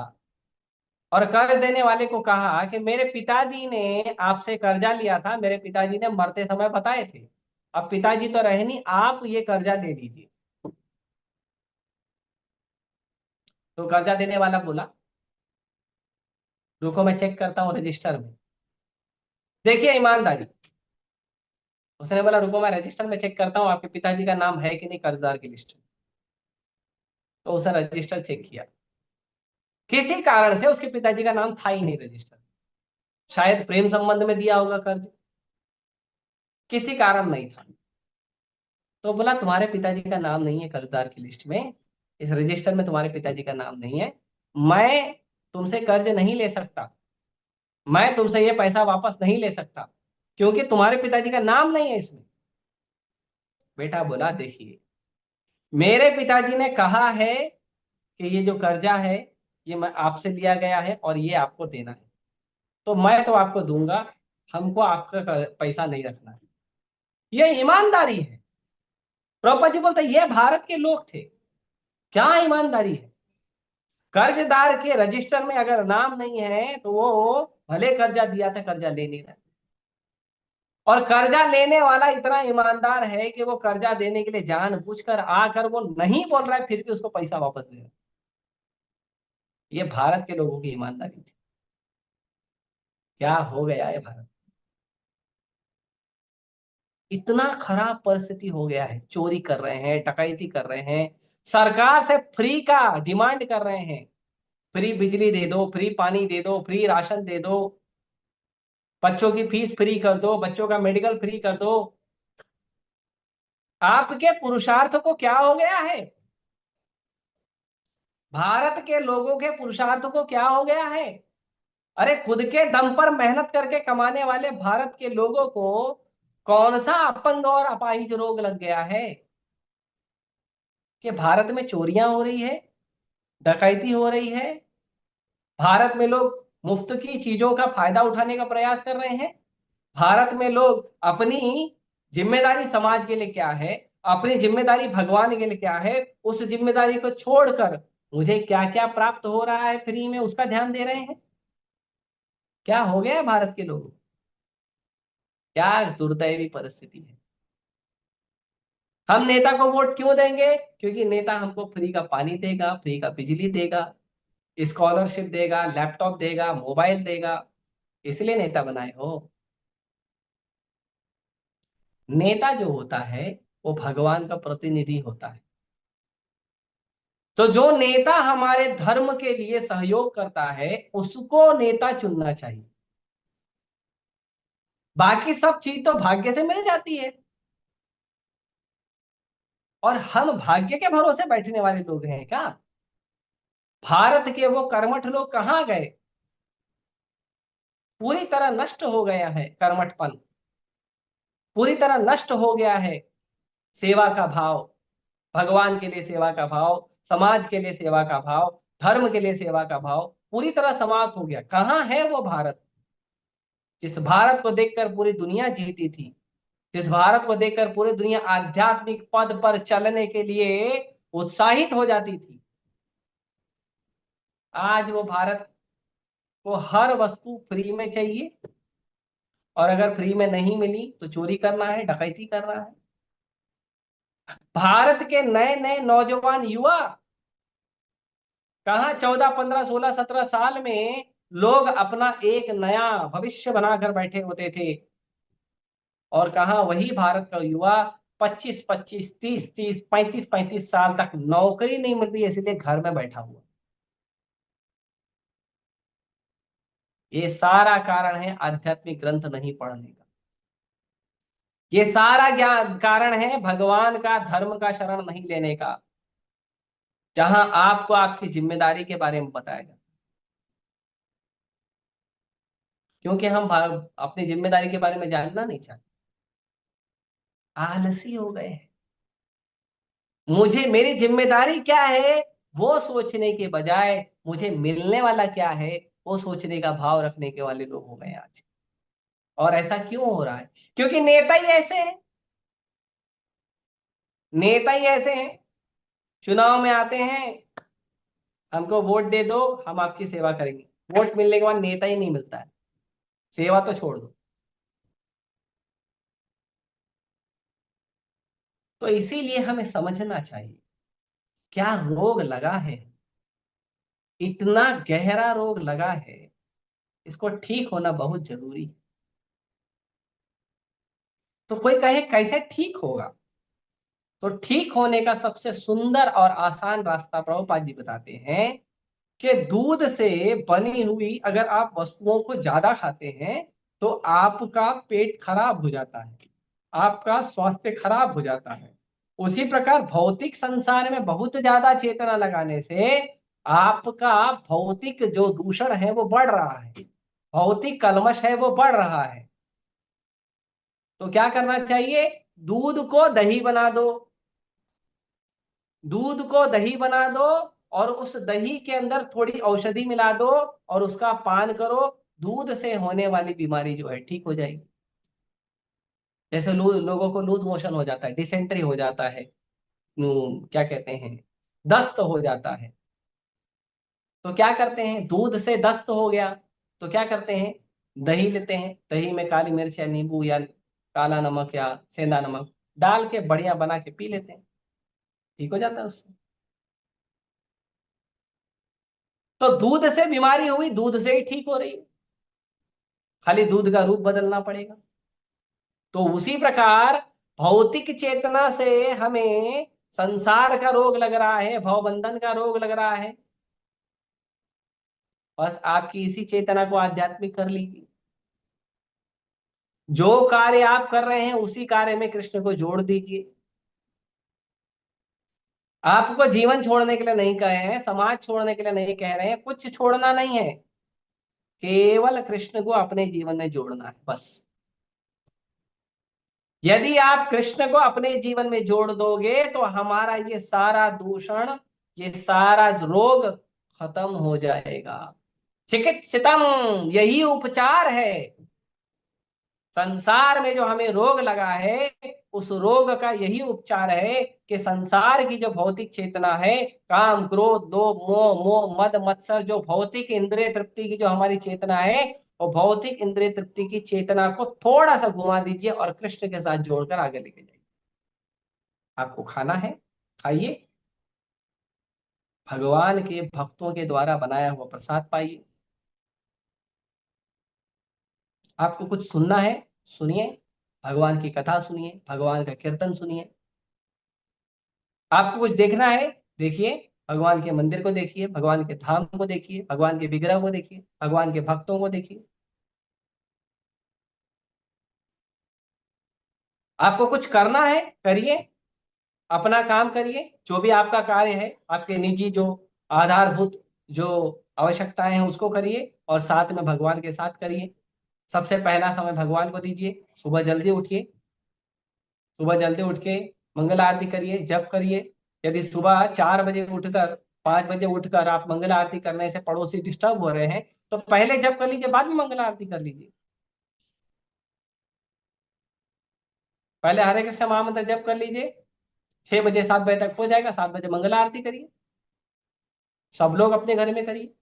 Speaker 1: और कर्ज देने वाले को कहा कि मेरे पिताजी ने आपसे कर्जा लिया था, मेरे पिताजी ने मरते समय बताए थे, अब पिताजी तो रहे नहीं, आप ये कर्जा ले लीजिए। तो कर्जा देने वाला बोला रुको मैं चेक करता हूँ रजिस्टर में। देखिए ईमानदारी, उसने बोला रुको मैं रजिस्टर में चेक करता हूँ आपके पिताजी का नाम है कि नहीं कर्जदार की लिस्ट में। तो उसने रजिस्टर चेक किया, किसी कारण से उसके पिताजी का नाम था ही नहीं रजिस्टर। शायद प्रेम संबंध में दिया होगा कर्ज, किसी कारण नहीं था। तो बोला तुम्हारे पिताजी का नाम नहीं है कर्जदार की लिस्ट में, इस रजिस्टर में तुम्हारे पिताजी का नाम नहीं है, मैं तुमसे कर्ज नहीं ले सकता, मैं तुमसे ये पैसा वापस नहीं ले सकता, क्योंकि तुम्हारे पिताजी का नाम नहीं है इसमें। बेटा बोला देखिए, मेरे पिताजी ने कहा है कि ये जो कर्जा है, ये मैं आपसे लिया गया है और ये आपको देना है, तो मैं तो आपको दूंगा, हमको आपका पैसा नहीं रखना है। ये ईमानदारी है। प्रभुपा जी बोलते ये भारत के लोग थे, क्या ईमानदारी है। कर्जदार के रजिस्टर में अगर नाम नहीं है, तो वो भले कर्जा दिया था, कर्जा ले नहीं रहा। और कर्जा लेने वाला इतना ईमानदार है कि वो कर्जा देने के लिए जानबूझकर आकर वो नहीं बोल रहा है, फिर भी उसको पैसा वापस दे रहा है। ये भारत के लोगों की ईमानदारी थी। क्या हो गया है भारत, इतना खराब परिस्थिति हो गया है, चोरी कर रहे हैं, डकैती कर रहे हैं, सरकार से फ्री का डिमांड कर रहे हैं, फ्री बिजली दे दो, फ्री पानी दे दो, फ्री राशन दे दो, बच्चों की फीस फ्री कर दो, बच्चों का मेडिकल फ्री कर दो। आपके पुरुषार्थ को क्या हो गया है, भारत के लोगों के पुरुषार्थ को क्या हो गया है। अरे खुद के दम पर मेहनत करके कमाने वाले भारत के लोगों को कौन सा अपंग और अपाहिज रोग लग गया है कि भारत में चोरियां हो रही है, डकैती हो रही है, भारत में लोग मुफ्त की चीजों का फायदा उठाने का प्रयास कर रहे हैं, भारत में लोग अपनी जिम्मेदारी समाज के लिए क्या है, अपनी जिम्मेदारी भगवान के लिए क्या है, उस जिम्मेदारी को छोड़कर मुझे क्या क्या प्राप्त हो रहा है फ्री में, उसका ध्यान दे रहे हैं। क्या हो गया है भारत के लोगों को? क्या दुर्दैवी परिस्थिति है। हम नेता को वोट क्यों देंगे? क्योंकि नेता हमको फ्री का पानी देगा, फ्री का बिजली देगा, स्कॉलरशिप देगा, लैपटॉप देगा, मोबाइल देगा, इसलिए नेता बनाए हो। नेता जो होता है वो भगवान का प्रतिनिधि होता है। तो जो नेता हमारे धर्म के लिए सहयोग करता है, उसको नेता चुनना चाहिए। बाकी सब चीज तो भाग्य से मिल जाती है, और हम भाग्य के भरोसे बैठने वाले लोग हैं क्या? भारत के वो कर्मठ लोग कहाँ गए? पूरी तरह नष्ट हो गया है कर्मठपन, पूरी तरह नष्ट हो गया है सेवा का भाव, भगवान के लिए सेवा का भाव, समाज के लिए सेवा का भाव, धर्म के लिए सेवा का भाव पूरी तरह समाप्त हो गया। कहाँ है वो भारत जिस भारत को देखकर पूरी दुनिया जीती थी, जिस भारत को देखकर पूरी दुनिया आध्यात्मिक पद पर चलने के लिए उत्साहित हो जाती थी। आज वो भारत को हर वस्तु फ्री में चाहिए, और अगर फ्री में नहीं मिली तो चोरी करना है, डकैती करना है। भारत के नए नए नौजवान युवा कहाँ 14 15 16 17 साल में लोग अपना एक नया भविष्य बनाकर बैठे होते थे, और कहाँ वही भारत का युवा 25 25 30 30 35 35 साल तक नौकरी नहीं मिल रही है, इसलिए घर में बैठा हुआ। ये सारा कारण है आध्यात्मिक ग्रंथ नहीं पढ़ने का। ये सारा ज्ञान कारण है भगवान का, धर्म का शरण नहीं लेने का, जहां आपको आपकी जिम्मेदारी के बारे में बताया जाता है। क्योंकि हम अपनी जिम्मेदारी के बारे में जानना नहीं चाहते, आलसी हो गए हैं। मुझे मेरी जिम्मेदारी क्या है वो सोचने के बजाय मुझे मिलने वाला क्या है वो सोचने का भाव रखने के वाले लोग हो गए हैं आज। और ऐसा क्यों हो रहा है? क्योंकि नेता ही ऐसे हैं। नेता ही ऐसे हैं, चुनाव में आते हैं, हमको वोट दे दो, हम आपकी सेवा करेंगे। वोट मिलने के बाद नेता ही नहीं मिलता है, सेवा तो छोड़ दो। तो इसीलिए हमें समझना चाहिए क्या रोग लगा है, इतना गहरा रोग लगा है, इसको ठीक होना बहुत जरूरी है। तो कोई कहे कैसे ठीक होगा? तो ठीक होने का सबसे सुंदर और आसान रास्ता प्रभुपाद जी बताते हैं कि दूध से बनी हुई अगर आप वस्तुओं को ज्यादा खाते हैं तो आपका पेट खराब हो जाता है, आपका स्वास्थ्य खराब हो जाता है। उसी प्रकार भौतिक संसार में बहुत ज्यादा चेतना लगाने से आपका भौतिक जो दूषण है वो बढ़ रहा है, भौतिक कलमश है वो बढ़ रहा है। तो क्या करना चाहिए? दूध को दही बना दो, दूध को दही बना दो, और उस दही के अंदर थोड़ी औषधि मिला दो और उसका पान करो। दूध से होने वाली बीमारी जो है ठीक हो जाएगी। जैसे लोगों को लूज मोशन हो जाता है, डिसेंट्री हो जाता है, क्या कहते हैं, दस्त हो जाता है। तो क्या करते हैं? दूध से दस्त हो गया तो क्या करते हैं? दही लेते हैं, दही में काली मिर्च या नींबू या काला नमक या सेंधा नमक डाल के बढ़िया बना के पी लेते हैं, ठीक हो जाता है उससे। तो दूध से बीमारी हुई, दूध से ही ठीक हो रही है, खाली दूध का रूप बदलना पड़ेगा। तो उसी प्रकार भौतिक चेतना से हमें संसार का रोग लग रहा है, भवबंधन का रोग लग रहा है। बस आपकी इसी चेतना को आध्यात्मिक कर लीजिए। जो कार्य आप कर रहे हैं उसी कार्य में कृष्ण को जोड़ दीजिए। आपको जीवन छोड़ने के लिए नहीं कहे हैं, समाज छोड़ने के लिए नहीं कह रहे हैं, कुछ छोड़ना नहीं है, केवल कृष्ण को अपने जीवन में जोड़ना है बस। यदि आप कृष्ण को अपने जीवन में जोड़ दोगे तो हमारा ये सारा दूषण, ये सारा रोग खत्म हो जाएगा। चिकित्सितम, यही उपचार है। संसार में जो हमें रोग लगा है उस रोग का यही उपचार है कि संसार की जो भौतिक चेतना है, काम क्रोध लोभ मोह मोह मद मत्सर, जो भौतिक इंद्रिय तृप्ति की जो हमारी चेतना है, और भौतिक इंद्रिय तृप्ति की चेतना को थोड़ा सा घुमा दीजिए और कृष्ण के साथ जोड़कर आगे लेके जाइए। आपको खाना है, खाइए, भगवान के भक्तों के द्वारा बनाया हुआ प्रसाद पाइए। आपको कुछ सुनना है, सुनिए, भगवान की कथा सुनिए, भगवान का कीर्तन सुनिए। आपको कुछ देखना है, देखिए, भगवान के मंदिर को देखिए, भगवान के धाम को देखिए, भगवान के विग्रह को देखिए, भगवान के भक्तों को देखिए। आपको कुछ करना है, करिए, अपना काम करिए, जो भी आपका कार्य है, आपके निजी जो आधारभूत जो आवश्यकताएं हैं उसको करिए, और साथ में भगवान के साथ करिए। सबसे पहला समय भगवान को दीजिए। सुबह जल्दी उठिए, सुबह जल्दी उठ के मंगल आरती करिए, जप करिए, यदि सुबह 4 बजे उठकर 5 बजे उठकर आप मंगल आरती करने से पड़ोसी डिस्टर्ब हो रहे हैं, तो पहले जप कर लीजिए, बाद में मंगल आरती कर लीजिए। पहले हरे कृष्ण महामंत्र जप कर लीजिए, 6 बजे 7 बजे तक हो जाएगा, 7 बजे मंगल आरती करिए। सब लोग अपने घर में करिए,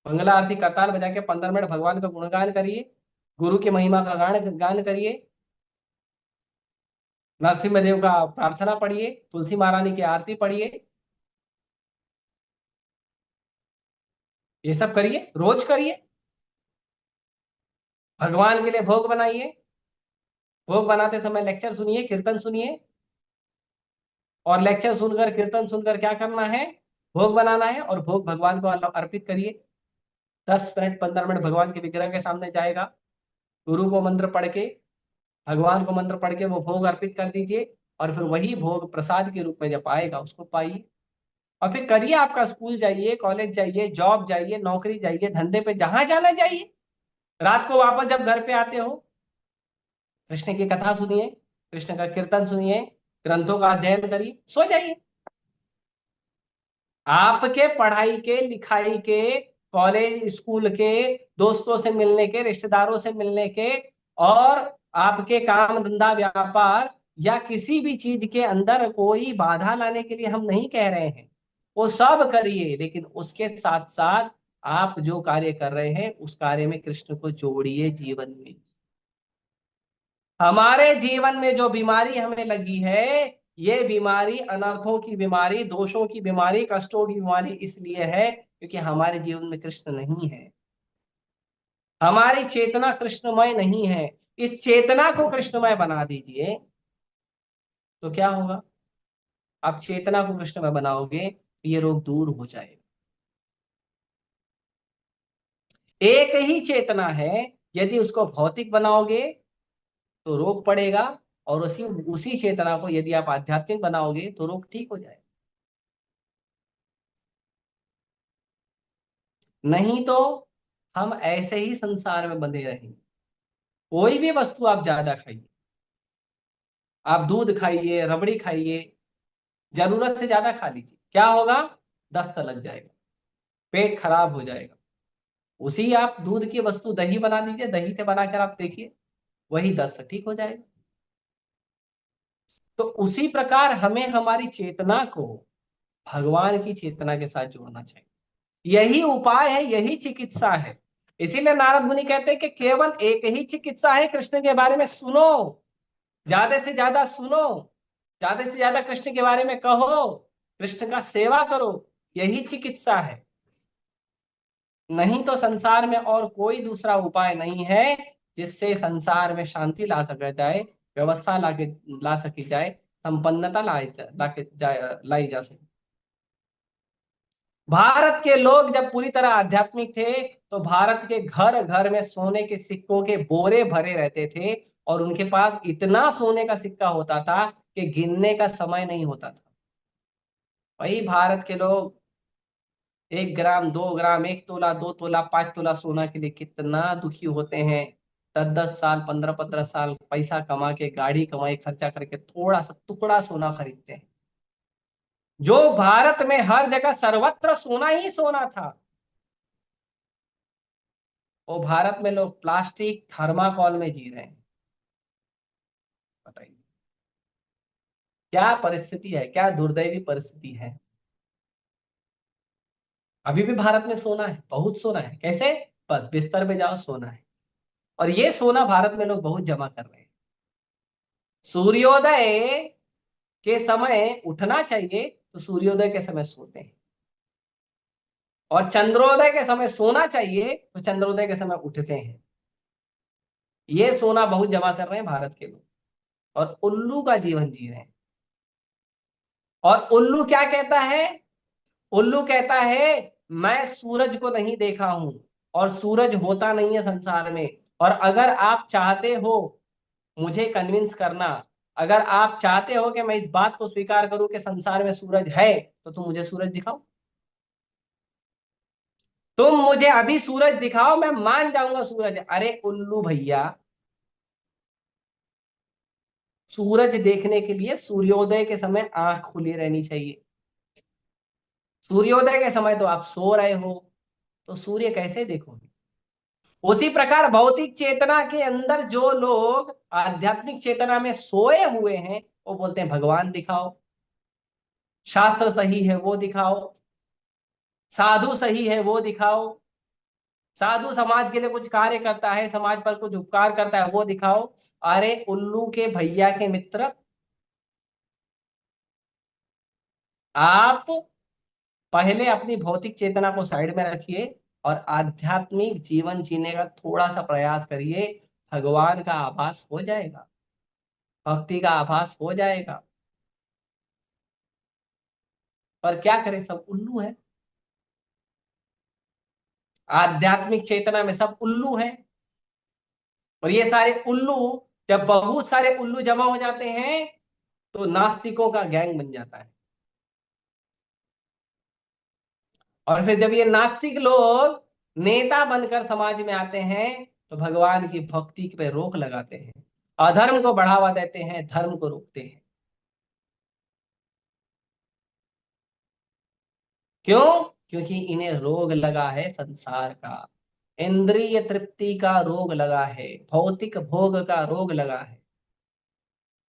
Speaker 1: मंगल आरती करताल बजा के 15 मिनट भगवान का गुणगान करिए, गुरु की महिमा का गान गान करिए, नरसिम्हा देव का प्रार्थना पढ़िए, तुलसी महारानी की आरती पढ़िए। ये सब करिए, रोज करिए। भगवान के लिए भोग बनाइए, भोग बनाते समय लेक्चर सुनिए, कीर्तन सुनिए, और लेक्चर सुनकर कीर्तन सुनकर क्या करना है, भोग बनाना है, और भोग भगवान को अर्पित करिए। 10 मिनट 15 मिनट भगवान के विग्रह के सामने जाएगा, गुरु को मंत्र पढ़ के, भगवान को मंत्र पढ़ के वो भोग अर्पित कर दीजिए, और फिर वही भोग प्रसाद के रूप में जब आएगा उसको पाइए। और फिर करिए, आपका स्कूल जाइए, कॉलेज जाइए, जॉब जाइए, नौकरी जाइए, धंधे पे जहां जाना जाइए। रात को वापस जब घर पे आते हो, कृष्ण की कथा सुनिए, कृष्ण का कीर्तन सुनिए, ग्रंथों का अध्ययन करिए, सो जाइए। आपके पढ़ाई के, लिखाई के, कॉलेज स्कूल के, दोस्तों से मिलने के, रिश्तेदारों से मिलने के, और आपके काम धंधा व्यापार या किसी भी चीज के अंदर कोई बाधा लाने के लिए हम नहीं कह रहे हैं, वो सब करिए, लेकिन उसके साथ साथ आप जो कार्य कर रहे हैं उस कार्य में कृष्ण को जोड़िए जीवन में। हमारे जीवन में जो बीमारी हमें लगी है, ये बीमारी अनर्थों की बीमारी, दोषों की बीमारी, कष्टों की बीमारी इसलिए है क्योंकि हमारे जीवन में कृष्ण नहीं है, हमारी चेतना कृष्णमय नहीं है। इस चेतना को कृष्णमय बना दीजिए, तो क्या होगा, आप चेतना को कृष्णमय बनाओगे तो ये रोग दूर हो जाएगा। एक ही चेतना है, यदि उसको भौतिक बनाओगे तो रोग पड़ेगा, और उसी उसी चेतना को यदि आप आध्यात्मिक बनाओगे तो रोग ठीक हो जाएगा। नहीं तो हम ऐसे ही संसार में बंधे रहेंगे। कोई भी वस्तु आप ज्यादा खाइए, आप दूध खाइए, रबड़ी खाइए, जरूरत से ज्यादा खा लीजिए, क्या होगा, दस्त लग जाएगा, पेट खराब हो जाएगा। उसी आप दूध की वस्तु दही बना दीजिए, दही से बनाकर आप देखिए, वही दस्त ठीक हो जाएगा। तो उसी प्रकार हमें हमारी चेतना को भगवान की चेतना के साथ जोड़ना चाहिए। यही उपाय है, यही चिकित्सा है। इसीलिए नारद मुनि कहते हैं कि केवल एक ही चिकित्सा है, कृष्ण के बारे में सुनो, ज्यादा से ज्यादा सुनो, ज्यादा से ज्यादा कृष्ण के बारे में कहो, कृष्ण का सेवा करो, यही चिकित्सा है। नहीं तो संसार में और कोई दूसरा उपाय नहीं है जिससे संसार में शांति ला सका जाए, व्यवस्था ला सकी जाए, संपन्नता लाई जा सके। भारत के लोग जब पूरी तरह आध्यात्मिक थे तो भारत के घर घर में सोने के सिक्कों के बोरे भरे रहते थे, और उनके पास इतना सोने का सिक्का होता था कि गिनने का समय नहीं होता था। वही भारत के लोग 1 ग्राम, 2 ग्राम, 1 तोला, 2 तोला, 5 तोला सोना के लिए कितना दुखी होते हैं। 10-10 साल, 15-15 साल पैसा कमा के, गाड़ी कमाई खर्चा करके थोड़ा सा टुकड़ा सोना खरीदते हैं। जो भारत में हर जगह सर्वत्र सोना ही सोना था, वो भारत में लोग प्लास्टिक थर्माकोल में जी रहे हैं। बताइए क्या परिस्थिति है, क्या दुर्दैवी परिस्थिति है। अभी भी भारत में सोना है, बहुत सोना है। कैसे, बस बिस्तर पे जाओ सोना है, और ये सोना भारत में लोग बहुत जमा कर रहे हैं। सूर्योदय के समय उठना चाहिए तो सूर्योदय के समय सोते हैं, और चंद्रोदय के समय सोना चाहिए तो चंद्रोदय के समय उठते हैं। ये सोना बहुत जमा कर रहे हैं भारत के लोग, और उल्लू का जीवन जी रहे हैं। और उल्लू क्या कहता है, उल्लू कहता है मैं सूरज को नहीं देखा हूं, और सूरज होता नहीं है संसार में, और अगर आप चाहते हो मुझे कन्विंस करना, अगर आप चाहते हो कि मैं इस बात को स्वीकार करूं कि संसार में सूरज है, तो तुम मुझे सूरज दिखाओ, तुम मुझे अभी सूरज दिखाओ, मैं मान जाऊंगा सूरज। अरे उल्लू भैया, सूरज देखने के लिए सूर्योदय के समय आंख खुली रहनी चाहिए। सूर्योदय के समय तो आप सो रहे हो, तो सूर्य कैसे देखोगे? उसी प्रकार भौतिक चेतना के अंदर जो लोग आध्यात्मिक चेतना में सोए हुए हैं, वो बोलते हैं भगवान दिखाओ, शास्त्र सही है वो दिखाओ, साधु सही है वो दिखाओ, साधु समाज के लिए कुछ कार्य करता है, समाज पर कुछ उपकार करता है वो दिखाओ। अरे उल्लू के भैया के मित्र, आप पहले अपनी भौतिक चेतना को साइड में रखिए और आध्यात्मिक जीवन जीने का थोड़ा सा प्रयास करिए। भगवान का आभास हो जाएगा, भक्ति का आभास हो जाएगा। पर क्या करें, सब उल्लू है। आध्यात्मिक चेतना में सब उल्लू है। और ये सारे उल्लू, जब बहुत सारे उल्लू जमा हो जाते हैं तो नास्तिकों का गैंग बन जाता है। और फिर जब ये नास्तिक लोग नेता बनकर समाज में आते हैं तो भगवान की भक्ति पे रोक लगाते हैं, अधर्म को बढ़ावा देते हैं, धर्म को रोकते हैं। क्यों? क्योंकि इन्हें रोग लगा है संसार का, इंद्रिय तृप्ति का रोग लगा है, भौतिक भोग का रोग लगा है।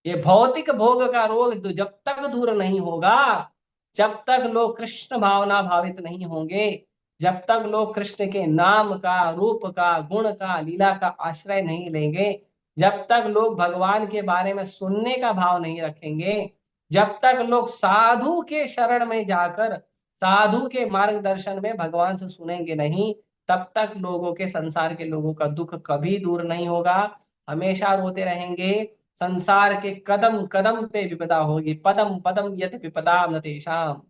Speaker 1: ये भौतिक भोग का रोग जब तक दूर नहीं होगा, जब तक लोग कृष्ण भावना भावित नहीं होंगे, जब तक लोग कृष्ण के नाम का, रूप का, गुण का, लीला का आश्रय नहीं लेंगे, जब तक लोग भगवान के बारे में सुनने का भाव नहीं रखेंगे, जब तक लोग साधु के शरण में जाकर साधु के मार्गदर्शन में भगवान से सुनेंगे नहीं, तब तक लोगों के, संसार के लोगों का दुख कभी दूर नहीं होगा। हमेशा रोते रहेंगे। संसार के कदम कदम पे विपदा होगी, पदम पदम यत विपदा न तेषाम।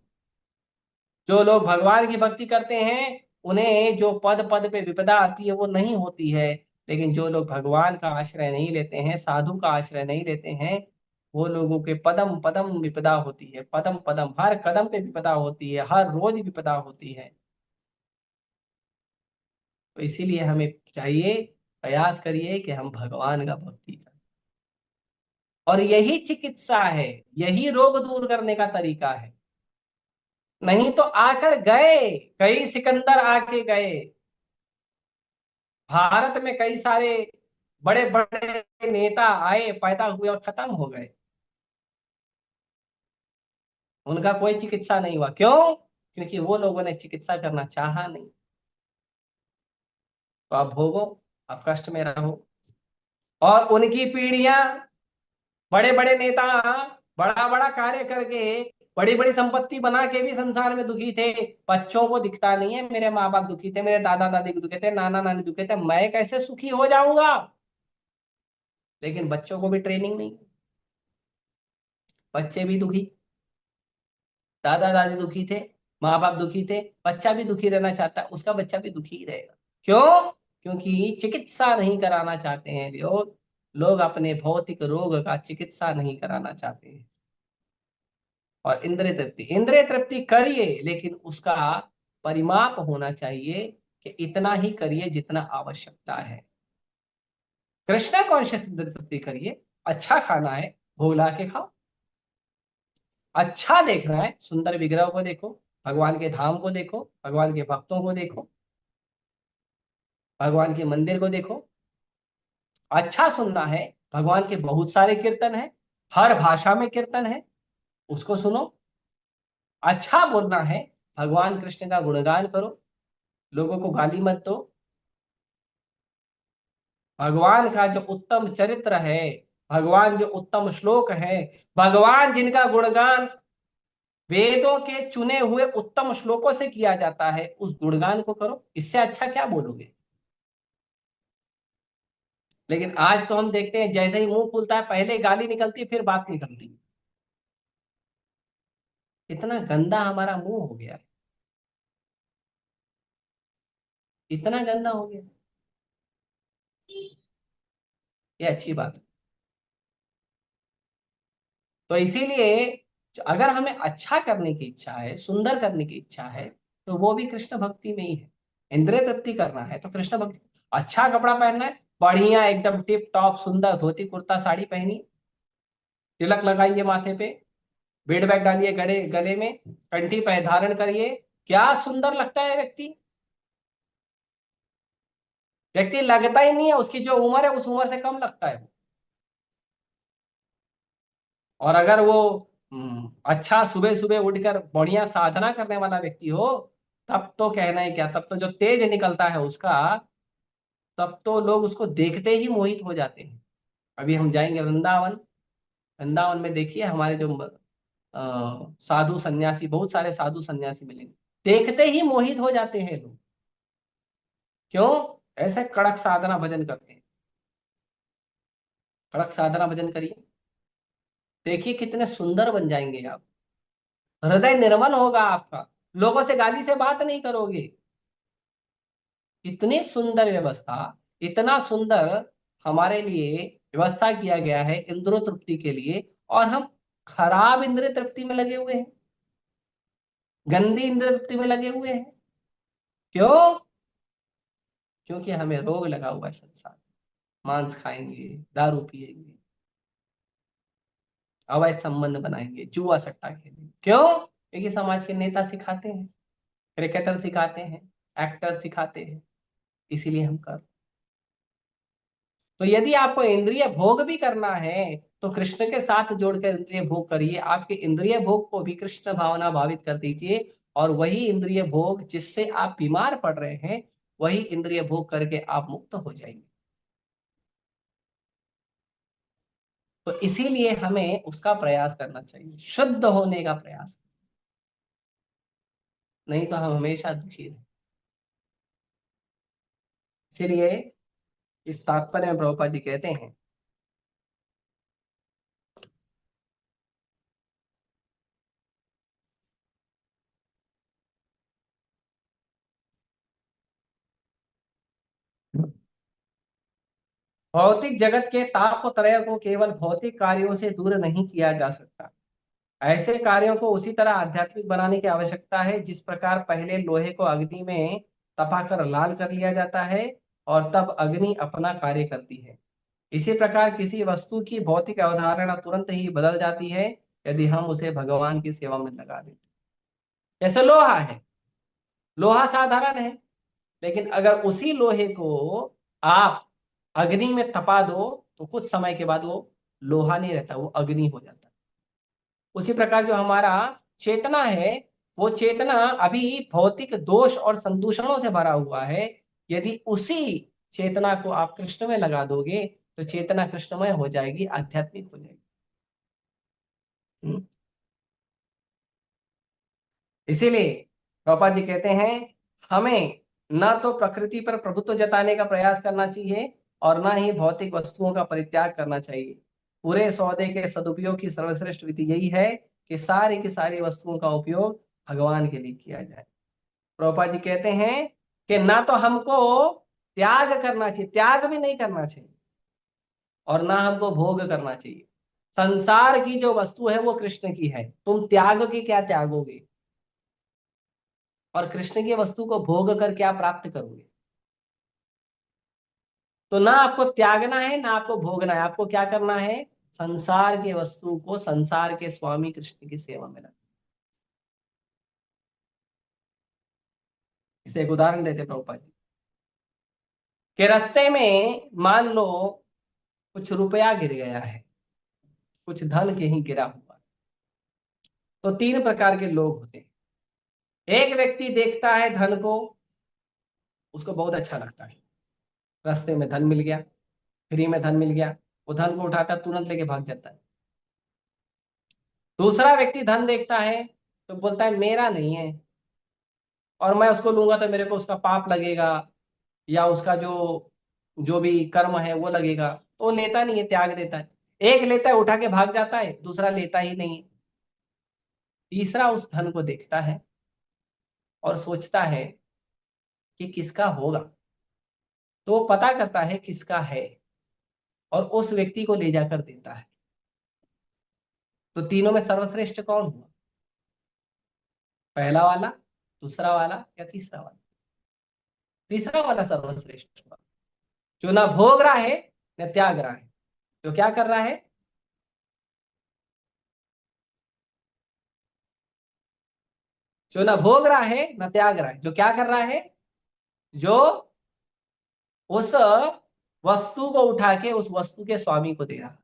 Speaker 1: जो लोग भगवान की भक्ति करते हैं उन्हें जो पद पद पे विपदा आती है वो नहीं होती है। लेकिन जो लोग भगवान का आश्रय नहीं लेते हैं, साधु का आश्रय नहीं लेते हैं, वो लोगों के पदम पदम विपदा होती है। पदम पदम, हर कदम पे विपदा होती है, हर रोज विपदा होती है। तो इसीलिए हमें चाहिए, प्रयास करिए कि हम भगवान का भक्ति करें। और यही चिकित्सा है, यही रोग दूर करने का तरीका है। नहीं तो आकर गए, कई सिकंदर आके गए। भारत में कई सारे बड़े बड़े नेता आए, पैदा हुए और खत्म हो गए। उनका कोई चिकित्सा नहीं हुआ। क्यों? क्योंकि वो लोगों ने चिकित्सा करना चाहा नहीं। तो आप भोगो, आप कष्ट में रहो। और उनकी पीढ़ियां, बड़े बड़े नेता बड़ा बड़ा कार्य करके, बड़ी बड़ी संपत्ति बना के भी संसार में दुखी थे। बच्चों को दिखता नहीं है, मेरे माँ बाप दुखी थे, मेरे दादा दादी दुखी थे, नाना नानी दुखी थे, मैं कैसे सुखी हो जाऊंगा? लेकिन बच्चों को भी ट्रेनिंग नहीं, बच्चे भी दुखी। दादा दादी दुखी थे, माँ बाप दुखी थे, बच्चा भी दुखी रहना चाहता है, उसका बच्चा भी दुखी ही रहेगा। क्यों? क्योंकि चिकित्सा नहीं कराना चाहते हैं लोग। लोग अपने भौतिक रोग का चिकित्सा नहीं कराना चाहते हैं। और इंद्रिय तृप्ति करिए, लेकिन उसका परिमाप होना चाहिए कि इतना ही करिए जितना आवश्यकता है। कृष्णा कॉन्शियस इंद्रिय तृप्ति करिए। अच्छा खाना है, भोग ला के खाओ। अच्छा देखना है, सुंदर विग्रह को देखो, भगवान के धाम को देखो, भगवान के भक्तों को देखो, भगवान के मंदिर को देखो। अच्छा सुनना है, भगवान के बहुत सारे कीर्तन है, हर भाषा में कीर्तन है, उसको सुनो। अच्छा बोलना है, भगवान कृष्ण का गुणगान करो, लोगों को गाली मत दो। भगवान का जो उत्तम चरित्र है, भगवान जो उत्तम श्लोक है, भगवान जिनका गुणगान वेदों के चुने हुए उत्तम श्लोकों से किया जाता है, उस गुणगान को करो। इससे अच्छा क्या बोलोगे? लेकिन आज तो हम देखते हैं, जैसे ही मुंह खुलता है पहले गाली निकलती है, फिर बात निकलती है। इतना गंदा हमारा मुंह हो गया है, इतना गंदा हो गया। ये अच्छी बात है। तो इसीलिए अगर हमें अच्छा करने की इच्छा है, सुंदर करने की इच्छा है, तो वो भी कृष्ण भक्ति में ही है। इंद्रिय तृप्ति करना है तो कृष्ण भक्ति। अच्छा कपड़ा पहनना है, बढ़िया एकदम टिप टॉप सुंदर धोती कुर्ता साड़ी पहनी, तिलक लगाइए माथे पे, बेड बैग डालिए गले गले में, कंठी पे धारण करिए, क्या सुंदर लगता है व्यक्ति। व्यक्ति लगता ही नहीं है, उसकी जो उम्र है उस उम्र से कम लगता है। और अगर वो अच्छा सुबह सुबह उठकर बढ़िया साधना करने वाला व्यक्ति हो, तब तो कहना ही क्या, तब तो जो तेज निकलता है उसका, तब तो लोग उसको देखते ही मोहित हो जाते हैं। अभी हम जाएंगे वृंदावन। वृंदावन में देखिए हमारे जो साधु सन्यासी, बहुत सारे साधु सन्यासी मिलेंगे, देखते ही मोहित हो जाते हैं लोग। क्यों? ऐसे कड़क साधना भजन करते हैं। कड़क साधना भजन करिए, देखिए कितने सुंदर बन जाएंगे आप। हृदय निर्मल होगा आपका, लोगों से गाली से बात नहीं करोगे। इतनी सुंदर व्यवस्था, इतना सुंदर हमारे लिए व्यवस्था किया गया है इंद्रिय तृप्ति के लिए, और हम खराब इंद्रिय तृप्ति में लगे हुए हैं, गंदी इंद्रिय तृप्ति में लगे हुए हैं। क्यों? क्योंकि हमें रोग लगा हुआ है संसार। मांस खाएंगे, दारू पिएंगे, अवैध संबंध बनाएंगे, जुआ सट्टा खेलेंगे। क्यों? क्योंकि समाज के नेता सिखाते हैं, क्रिकेटर सिखाते हैं, एक्टर सिखाते हैं, इसीलिए हम कर। तो यदि आपको इंद्रिय भोग भी करना है तो कृष्ण के साथ जोड़कर इंद्रिय भोग करिए, आपके इंद्रिय भोग को भी कृष्ण भावना भावित कर दीजिए, और वही इंद्रिय भोग जिससे आप बीमार पड़ रहे हैं, वही इंद्रिय भोग करके आप मुक्त हो जाएंगे। तो इसीलिए हमें उसका प्रयास करना चाहिए, शुद्ध होने का प्रयास, नहीं तो हम हमेशा दुखी रहें। इसीलिए इस तात्पर्य में प्रभुपाद जी कहते हैं, भौतिक जगत के तापत्रय को केवल भौतिक कार्यों से दूर नहीं किया जा सकता। ऐसे कार्यों को उसी तरह आध्यात्मिक बनाने की आवश्यकता है जिस प्रकार पहले लोहे को अग्नि में तपाकर लाल कर लिया जाता है और तब अग्नि अपना कार्य करती है। इसी प्रकार किसी वस्तु की भौतिक अवधारणा तुरंत ही बदल जाती है यदि हम उसे भगवान की सेवा में लगा देते। जैसे लोहा है, लोहा साधारण है, लेकिन अगर उसी लोहे को आप अग्नि में तपा दो तो कुछ समय के बाद वो लोहा नहीं रहता, वो अग्नि हो जाता है। उसी प्रकार जो हमारा चेतना है, वो चेतना अभी भौतिक दोष और संदूषणों से भरा हुआ है। यदि उसी चेतना को आप कृष्ण में लगा दोगे तो चेतना कृष्णमय हो जाएगी, आध्यात्मिक हो जाएगी। हम्म? इसीलिए प्रभुपाद जी कहते हैं, हमें न तो प्रकृति पर प्रभुत्व जताने का प्रयास करना चाहिए और न ही भौतिक वस्तुओं का परित्याग करना चाहिए। पूरे सौदे के सदुपयोग की सर्वश्रेष्ठ विधि यही है कि सारी की सारी वस्तुओं का उपयोग भगवान के लिए किया जाए। प्रभुपाद जी कहते हैं कि ना तो हमको त्याग करना चाहिए, त्याग भी नहीं करना चाहिए, और ना हमको भोग करना चाहिए। संसार की जो वस्तु है वो कृष्ण की है, तुम त्याग के क्या त्यागोगे, और कृष्ण की वस्तु को भोग कर क्या प्राप्त करोगे। तो ना आपको त्यागना है ना आपको भोगना है, आपको क्या करना है, संसार की वस्तु को संसार के स्वामी कृष्ण की सेवा में रखना। इसे एक उदाहरण देते प्रभुपाद जी कि रास्ते में मान लो कुछ रुपया गिर गया है, कुछ धन कहीं गिरा हुआ है। तो तीन प्रकार के लोग होते हैं। एक व्यक्ति देखता है धन को, उसको बहुत अच्छा लगता है, रास्ते में धन मिल गया, फ्री में धन मिल गया, वो धन को उठाता है, तुरंत लेके भाग जाता है। दूसरा व्यक्ति धन देखता है तो बोलता है मेरा नहीं है, और मैं उसको लूंगा तो मेरे को उसका पाप लगेगा, या उसका जो जो भी कर्म है वो लगेगा, तो वो लेता नहीं है, त्याग देता है। एक लेता है, उठा के भाग जाता है, दूसरा लेता ही नहीं है। तीसरा उस धन को देखता है और सोचता है कि किसका होगा, तो वो पता करता है किसका है और उस व्यक्ति को ले जाकर देता है। तो तीनों में सर्वश्रेष्ठ कौन हुआ, पहला वाला, दूसरा वाला, या तीसरा वाला? तीसरा वाला सर्वश्रेष्ठ हुआ, जो ना भोग रहा है न त्याग रहा है, जो क्या कर रहा है, जो ना भोग रहा है ना त्याग रहा है, जो क्या कर रहा है, जो उस वस्तु को उठा के उस वस्तु के स्वामी को दे रहा है।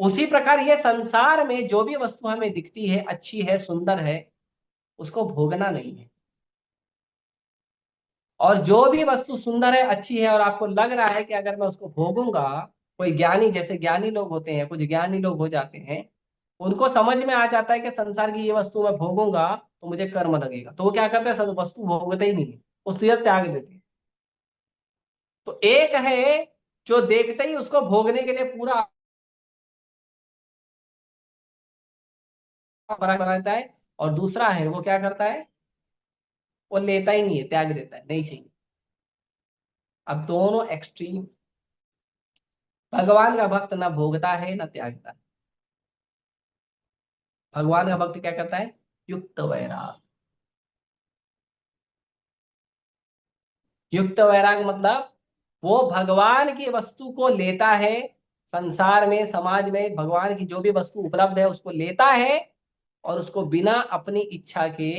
Speaker 1: उसी प्रकार ये संसार में जो भी वस्तु हमें दिखती है, अच्छी है, सुंदर है, उसको भोगना नहीं है। और जो भी वस्तु सुंदर है, अच्छी है, और आपको लग रहा है कि अगर मैं उसको भोगूंगा, कोई ज्ञानी, जैसे ज्ञानी लोग होते हैं, कुछ ज्ञानी लोग हो जाते हैं, उनको समझ में आ जाता है कि संसार की ये वस्तु मैं भोगूंगा तो मुझे कर्म लगेगा, तो वो क्या करते हैं, सब वस्तु भोगते ही नहीं है, वो तुरंत त्याग देते हैं। तो एक है जो देखते ही उसको भोगने के लिए पूरा बनाता है, और दूसरा है वो क्या करता है, वो लेता ही नहीं है, त्याग देता है, नहीं चाहिए। अब दोनों एक्सट्रीम। भगवान का भक्त ना भोगता है ना त्यागता है। भगवान का भक्त क्या करता है, युक्त वैराग। युक्त वैराग मतलब वो भगवान की वस्तु को लेता है, संसार में, समाज में भगवान की जो भी वस्तु उपलब्ध है उसको लेता है, और उसको बिना अपनी इच्छा के,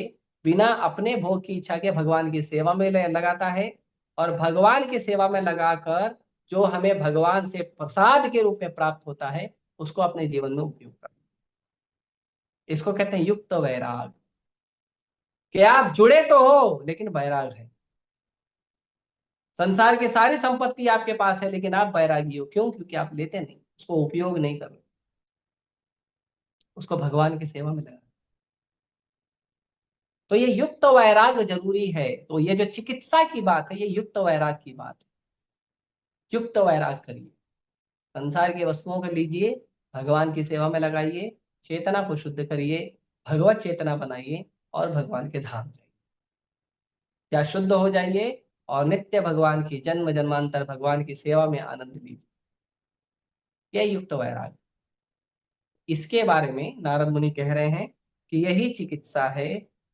Speaker 1: बिना अपने भोग की इच्छा के भगवान की सेवा में लगाता है। और भगवान की सेवा में लगाकर जो हमें भगवान से प्रसाद के रूप में प्राप्त होता है, उसको अपने जीवन में उपयोग करता है। इसको कहते हैं युक्त वैराग, कि आप जुड़े तो हो लेकिन वैराग है। संसार की सारी संपत्ति आपके पास है लेकिन आप बैरागी हो, क्यों? क्योंकि आप लेते नहीं, उसको उपयोग नहीं कर रहे, उसको भगवान की सेवा में लगा। तो ये युक्त वैराग जरूरी है। तो ये जो चिकित्सा की बात है, ये युक्त वैराग की बात है। युक्त वैराग करिए, संसार की वस्तुओं को लीजिए, भगवान की सेवा में लगाइए, चेतना को शुद्ध करिए, भगवत चेतना बनाइए, और भगवान के धाम जाइए, या शुद्ध हो जाइए, और नित्य भगवान की, जन्म जन्मांतर भगवान की सेवा में आनंद लीजिए। यह युक्त वैराग। इसके बारे में नारद मुनि कह रहे हैं कि यही चिकित्सा है,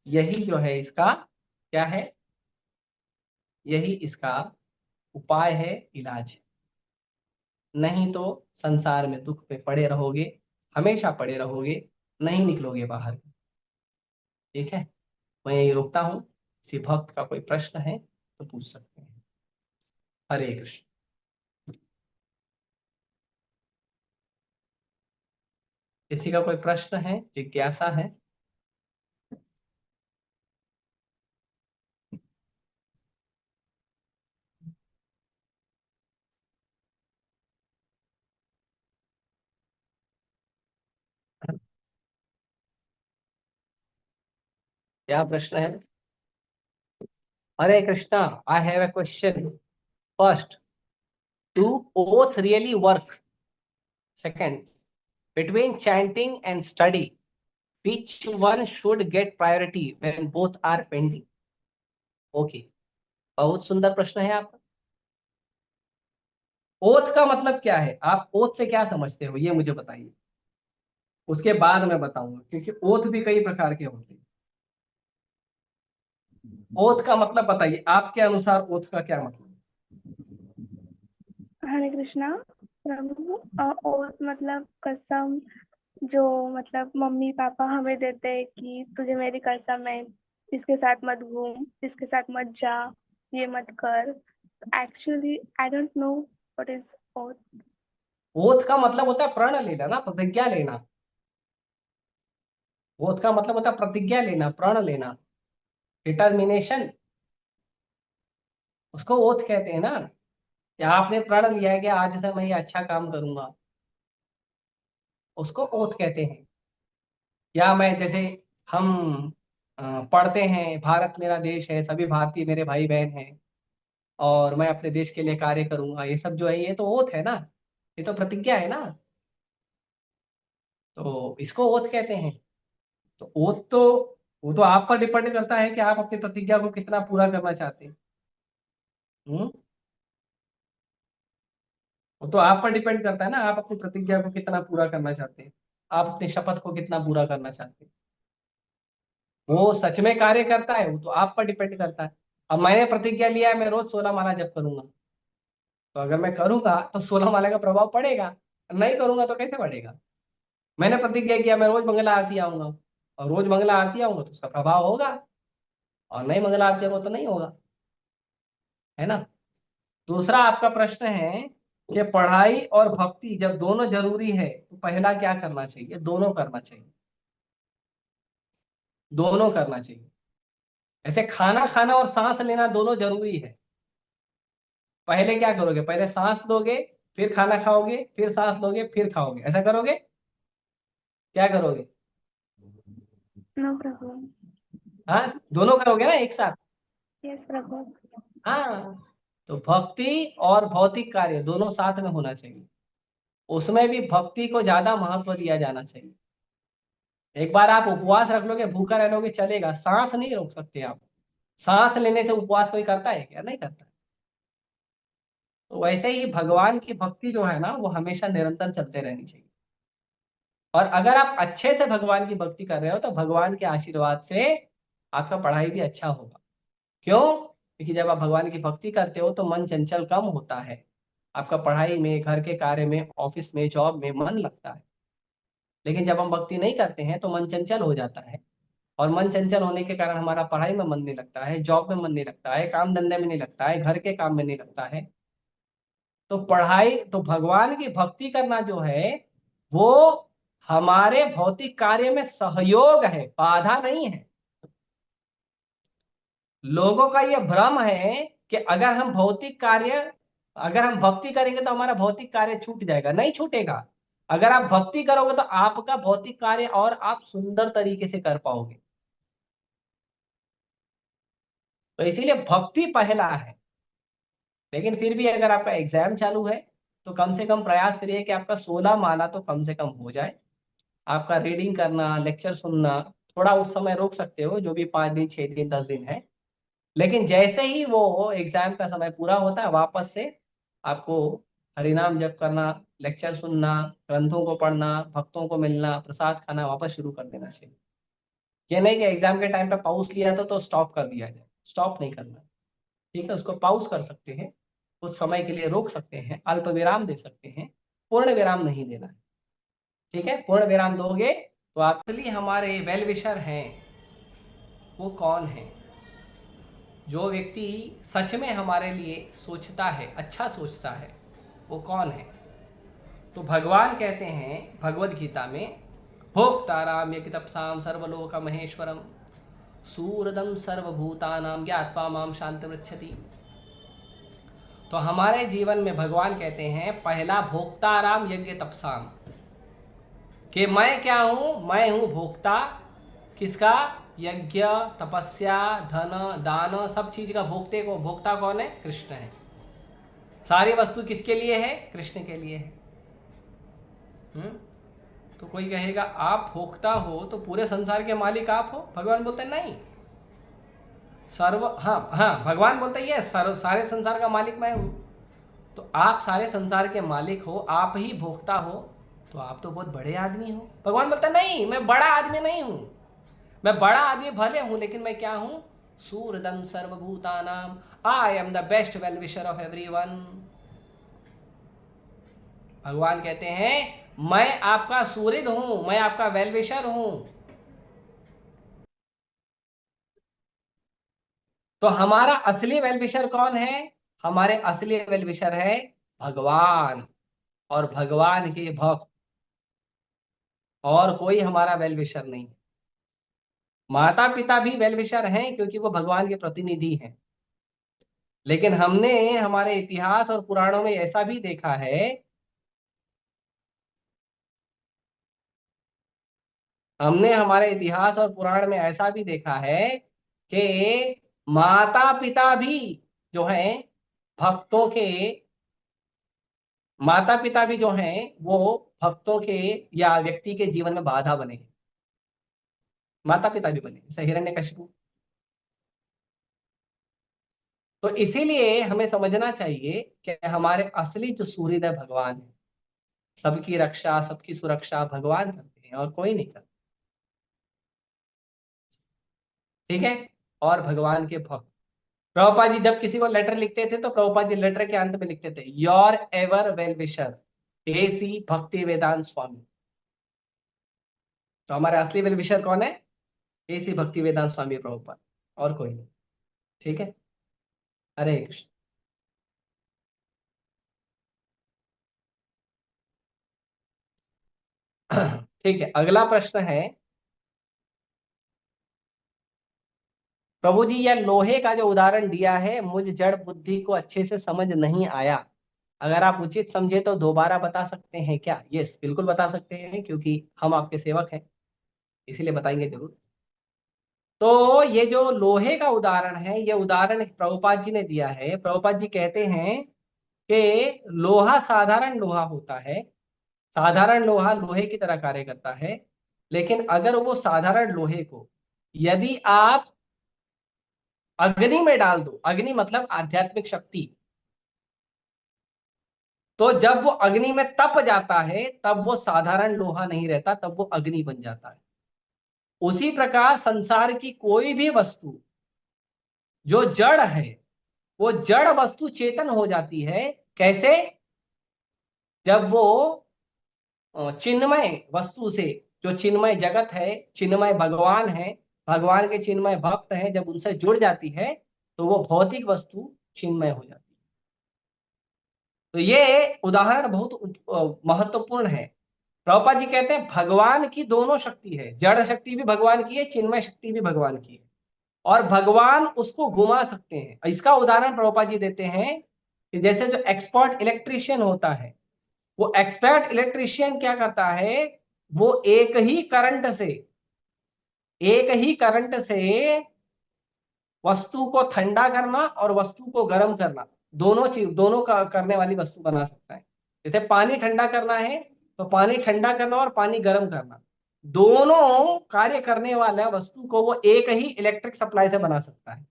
Speaker 1: यही जो है इसका क्या है, यही इसका उपाय है, इलाज है। नहीं तो संसार में दुख पे पड़े रहोगे, हमेशा पड़े रहोगे, नहीं निकलोगे बाहर। ठीक है, मैं यही रुकता हूँ। किसी भक्त का कोई प्रश्न है तो पूछ सकते हैं। हरे कृष्ण। किसी का कोई प्रश्न है, जिज्ञासा है? क्या प्रश्न है? Hare Krishna, I have a question. First, do oath really work? Second, between chanting and study, which one should get priority when both are pending? Okay, बहुत सुंदर प्रश्न है आपका। ओथ का मतलब क्या है, आप ओथ से क्या समझते हो, ये मुझे बताइए, उसके बाद मैं बताऊंगा, क्योंकि ओथ भी कई प्रकार के होते हैं। ओथ का मतलब बताइए, आपके अनुसार ओथ का क्या मतलब?
Speaker 4: हरे कृष्णा प्रभु। और मतलब कसम, जो मतलब मम्मी पापा हमें देते हैं कि तुझे मेरी कसम है, इसके साथ मत घूम, इसके साथ मत जा, ये मत कर। Actually I don't know what is oath.
Speaker 1: Oath का मतलब होता है प्रण लेना ना, प्रतिज्ञा लेना। ओथ का मतलब होता है प्रतिज्ञा लेना, प्रण लेना, डिटर्मिनेशन, उसको ओथ कहते हैं ना। कि आपने प्रण लिया है कि आज से मैं ये अच्छा काम करूंगा, उसको ओथ कहते हैं। या मैं जैसे, हम पढ़ते हैं, भारत मेरा देश है, सभी भारतीय मेरे भाई बहन हैं, और मैं अपने देश के लिए कार्य करूंगा, ये सब जो है ये तो ओथ है ना, ये तो प्रतिज्ञा है ना। तो इसको ओथ कहते हैं। तो ओथ तो, वो तो आप पर डिपेंड करता है कि आप अपनी प्रतिज्ञा को कितना पूरा करना चाहते हैं। हम्म, वो तो आप पर डिपेंड करता है ना, आप अपनी प्रतिज्ञा को कितना पूरा करना चाहते हैं, आप अपनी शपथ को कितना पूरा करना चाहते हैं। वो सच में कार्य करता है, वो तो आप पर डिपेंड करता है। अब मैंने प्रतिज्ञा लिया है मैं रोज 16 माला जप करूंगा, तो अगर मैं करूंगा तो 16 माला का प्रभाव पड़ेगा, नहीं करूंगा तो कैसे पड़ेगा? मैंने प्रतिज्ञा किया मैं रोज मंगला आरती आऊंगा, और रोज मंगला आरती आऊंगा तो उसका प्रभाव होगा, और नहीं मंगला आरती आऊंगा तो नहीं होगा, है ना। दूसरा आपका प्रश्न है कि पढ़ाई और भक्ति जब दोनों जरूरी है तो पहला क्या करना चाहिए? दोनों करना चाहिए, दोनों करना चाहिए। ऐसे खाना खाना और सांस लेना दोनों जरूरी है। पहले क्या करोगे? पहले सांस लोगे, फिर खाना खाओगे, फिर सांस लोगे, फिर खाओगे, ऐसा करोगे? क्या करोगे?
Speaker 4: नो प्रभु।
Speaker 1: हाँ, दोनों करोगे ना एक साथ।
Speaker 4: यस प्रभु।
Speaker 1: हाँ, तो भक्ति और भौतिक कार्य दोनों साथ में होना चाहिए। उसमें भी भक्ति को ज्यादा महत्व दिया जाना चाहिए। एक बार आप उपवास रख लोगे, भूखा रह लोगे, चलेगा, सांस नहीं रोक सकते आप। सांस लेने से उपवास कोई करता है क्या? नहीं करता। तो वैसे ही भगवान की भक्ति जो है ना, वो हमेशा निरंतर चलते रहनी चाहिए। और अगर आप अच्छे से भगवान की भक्ति कर रहे हो तो भगवान के आशीर्वाद से आपका पढ़ाई भी अच्छा होगा। क्यों? क्योंकि जब आप भगवान की भक्ति करते हो तो मन चंचल कम होता है, आपका पढ़ाई में, घर के कार्य में, ऑफिस में, जॉब में मन लगता है। लेकिन जब हम भक्ति नहीं करते हैं तो मन चंचल हो जाता है, और मन चंचल होने के कारण हमारा पढ़ाई में मन नहीं लगता है, जॉब में मन नहीं लगता है, काम धंधे में नहीं लगता है, घर के काम में नहीं लगता है। तो पढ़ाई तो भगवान की भक्ति करना जो है वो हमारे भौतिक कार्य में सहयोग है, बाधा नहीं है। लोगों का यह भ्रम है कि अगर हम भक्ति करेंगे तो हमारा भौतिक कार्य छूट जाएगा। नहीं छूटेगा। अगर आप भक्ति करोगे तो आपका भौतिक कार्य और आप सुंदर तरीके से कर पाओगे। तो इसीलिए भक्ति पहला है। लेकिन फिर भी अगर आपका एग्जाम चालू है तो कम से कम प्रयास करिए कि आपका 16 माला तो कम से कम हो जाए। आपका रीडिंग करना, लेक्चर सुनना थोड़ा उस समय रोक सकते हो, जो भी 5 दिन, 6 दिन, 10 दिन है। लेकिन जैसे ही वो एग्जाम का समय पूरा होता है, वापस से आपको हरिनाम जप करना, लेक्चर सुनना, ग्रंथों को पढ़ना, भक्तों को मिलना, प्रसाद खाना वापस शुरू कर देना चाहिए। ये नहीं कि एग्जाम के टाइम पे पॉज लिया था तो स्टॉप कर दिया जाए। स्टॉप नहीं करना, ठीक है। उसको पॉज कर सकते हैं, कुछ समय के लिए रोक सकते हैं, अल्प विराम दे सकते हैं, पूर्ण विराम नहीं देना है, ठीक है। पूर्ण विराम दोगे तो आप असली हमारे वेल विशर हैं वो कौन है? जो व्यक्ति सच में हमारे लिए सोचता है, अच्छा सोचता है, वो कौन है? तो भगवान कहते हैं भगवद गीता में, भोक्ताराम यज्ञतपसाम सर्वलोक महेश्वरम सूरदम सर्वभूतानां ज्ञात्वा माम शांतिमृच्छति। तो हमारे जीवन में भगवान कहते हैं पहला भोक्ताराम यज्ञ तपसाम, कि मैं क्या हूं? मैं हूं भोक्ता। किसका? यज्ञ, तपस्या, धन, दान, सब चीज का भोक्ता कौन है? कृष्ण है। सारी वस्तु किसके लिए है? कृष्ण के लिए है। तो कोई कहेगा आप भोक्ता हो तो पूरे संसार के मालिक आप हो। भगवान बोलते हैं नहीं, हाँ भगवान बोलते हैं ये सारे संसार का मालिक मैं हूं। तो आप सारे संसार के मालिक हो, आप ही भोक्ता हो, तो आप तो बहुत बड़े आदमी हो। भगवान बोलता है नहीं, मैं बड़ा आदमी नहीं हूं। मैं बड़ा आदमी भले हूं, लेकिन मैं क्या हूं? सूरदम सर्वभूतानाम, I am the best well wisher of everyone. भगवान कहते हैं मैं आपका सूर्य हूं, मैं आपका वेल विशर हूं। तो हमारा असली वेल विशर कौन है? हमारे असली वेल विशर है भगवान और भगवान के भक्त, और कोई हमारा वेल विशर नहीं। माता पिता भी वेल विशर हैं क्योंकि वो भगवान के प्रतिनिधि हैं। लेकिन हमने हमारे इतिहास और पुराणों में ऐसा भी देखा है, हमने हमारे इतिहास और पुराण में ऐसा भी देखा है कि माता पिता भी जो हैं भक्तों के, माता पिता भी जो हैं वो भक्तों के या व्यक्ति के जीवन में बाधा बने। माता पिता भी बने, जैसे हिरण्यकशिपु। तो इसीलिए हमें समझना चाहिए कि हमारे असली जो सूर्यदेव भगवान है, सबकी रक्षा, सबकी सुरक्षा भगवान करते हैं और कोई नहीं करता, ठीक है। और भगवान के भक्त, प्रभुपाद जी जब किसी को लेटर लिखते थे तो प्रभुपाद जी लेटर के अंत में लिखते थे your ever well wisher AC भक्ति वेदांत स्वामी। तो हमारे असली वेल विशर कौन है? ऐसी भक्ति वेदांत स्वामी प्रभुपाद, और कोई नहीं। ठीक है, हरे कृष्ण। ठीक है, अगला प्रश्न है, प्रभु जी यह लोहे का जो उदाहरण दिया है मुझ जड़ बुद्धि को अच्छे से समझ नहीं आया, अगर आप उचित समझे तो दोबारा बता सकते हैं क्या? यस, बिल्कुल बता सकते हैं, क्योंकि हम आपके सेवक हैं, इसीलिए बताएंगे जरूर। तो ये जो लोहे का उदाहरण है, ये उदाहरण प्रभुपाद जी ने दिया है। प्रभुपाद जी कहते हैं कि लोहा साधारण लोहा होता है, साधारण लोहा लोहे की तरह कार्य करता है, लेकिन अगर वो साधारण लोहे को यदि आप अग्नि में डाल दो, अग्नि मतलब आध्यात्मिक शक्ति, तो जब वो अग्नि में तप जाता है तब वो साधारण लोहा नहीं रहता, तब वो अग्नि बन जाता है। उसी प्रकार संसार की कोई भी वस्तु जो जड़ है, वो जड़ वस्तु चेतन हो जाती है। कैसे? जब वो चिन्मय वस्तु से, जो चिन्मय जगत है, चिन्मय भगवान है, भगवान के चिन्मय भक्त हैं, जब उनसे जुड़ जाती है तो वो भौतिक वस्तु चिन्मय हो जाती है। तो ये उदाहरण बहुत महत्वपूर्ण है। प्रभुपाद जी कहते हैं भगवान की दोनों शक्ति है, जड़ शक्ति भी भगवान की है, चिन्मय शक्ति भी भगवान की है, और भगवान उसको घुमा सकते हैं। इसका उदाहरण प्रभुपाद जी देते हैं कि जैसे जो एक्सपर्ट इलेक्ट्रिशियन होता है, वो एक्सपर्ट इलेक्ट्रिशियन क्या करता है, वो एक ही करंट से वस्तु को ठंडा करना और वस्तु को गर्म करना, दोनों चीज, दोनों का करने वाली वस्तु बना सकता है। जैसे पानी ठंडा करना है तो पानी ठंडा करना और पानी गर्म करना, दोनों कार्य करने वाला वस्तु को वो एक ही इलेक्ट्रिक सप्लाई से बना सकता है।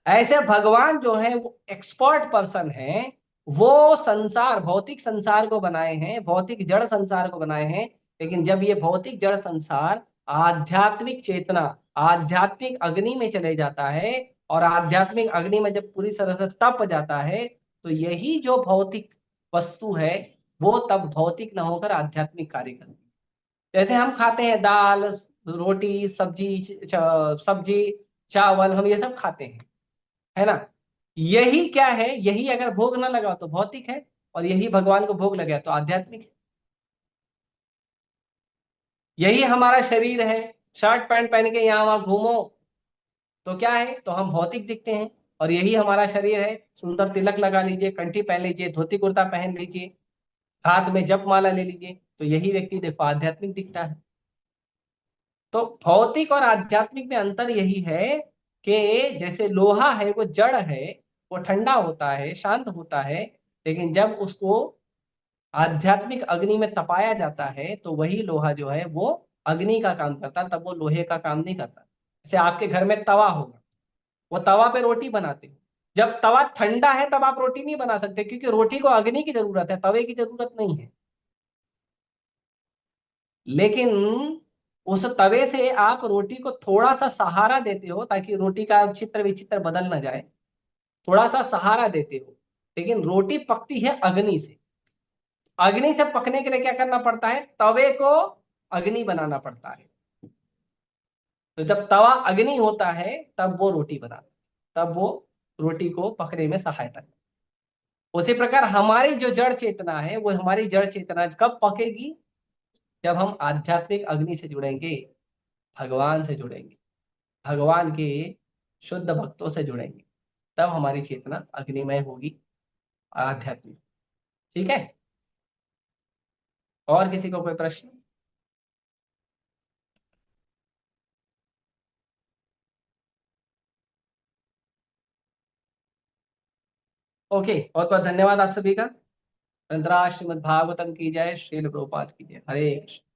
Speaker 1: ऐसे भगवान जो है वो एक्सपर्ट पर्सन है, वो संसार, भौतिक संसार को बनाए हैं, भौतिक जड़ संसार को बनाए हैं, लेकिन जब ये भौतिक जड़ संसार आध्यात्मिक चेतना, आध्यात्मिक अग्नि में चले जाता है, और आध्यात्मिक अग्नि में जब पूरी तरह से तप जाता है, तो यही जो भौतिक वस्तु है वो तब भौतिक न होकर आध्यात्मिक कार्य करती है। जैसे हम खाते हैं दाल, रोटी, सब्जी, चावल, हम ये सब खाते हैं, है ना? यही क्या है, यही अगर भोग ना लगा तो भौतिक है, और यही भगवान को भोग लगा तो आध्यात्मिक है। यही हमारा शरीर है, शर्ट पैंट पहन के यहाँ वहां घूमो तो क्या है, तो हम भौतिक दिखते हैं। और यही हमारा शरीर है, सुंदर तिलक लगा लीजिए, कंठी पहन लीजिए, धोती कुर्ता पहन लीजिए, हाथ में जप माला ले लीजिए, तो यही व्यक्ति देखो आध्यात्मिक दिखता है। तो भौतिक और आध्यात्मिक में अंतर यही है कि जैसे लोहा है वो जड़ है, वो ठंडा होता है, शांत होता है, लेकिन जब उसको आध्यात्मिक अग्नि में तपाया जाता है तो वही लोहा जो है वो अग्नि का काम करता है, तब वो लोहे का काम नहीं करता। जैसे आपके घर में तवा होगा, वो तवा पे रोटी बनाते हो, जब तवा ठंडा है तब आप रोटी नहीं बना सकते, क्योंकि रोटी को अग्नि की जरूरत है, तवे की जरूरत नहीं है। लेकिन उस तवे से आप रोटी को थोड़ा सा सहारा देते हो ताकि रोटी का चित्र विचित्र बदल ना जाए, थोड़ा सा सहारा देते हो, लेकिन रोटी पकती है अग्नि से। अग्नि से पकने के लिए क्या करना पड़ता है, तवे को अग्नि बनाना पड़ता है। तो जब तवा अग्नि होता है तब वो रोटी बनाता है, तब वो रोटी को पकने में सहायता करता है। उसी प्रकार हमारी जो जड़ चेतना है, वो हमारी जड़ चेतना कब पकेगी, जब हम आध्यात्मिक अग्नि से जुड़ेंगे, भगवान से जुड़ेंगे, भगवान के शुद्ध भक्तों से जुड़ेंगे, तब हमारी चेतना अग्निमय होगी, आध्यात्मिक। ठीक है, और किसी को कोई प्रश्न? ओके, बहुत बहुत धन्यवाद आप सभी का। अंतरा श्रीमद् भागवतम की जय, श्रील प्रभुपाद की जय। हरे कृष्ण।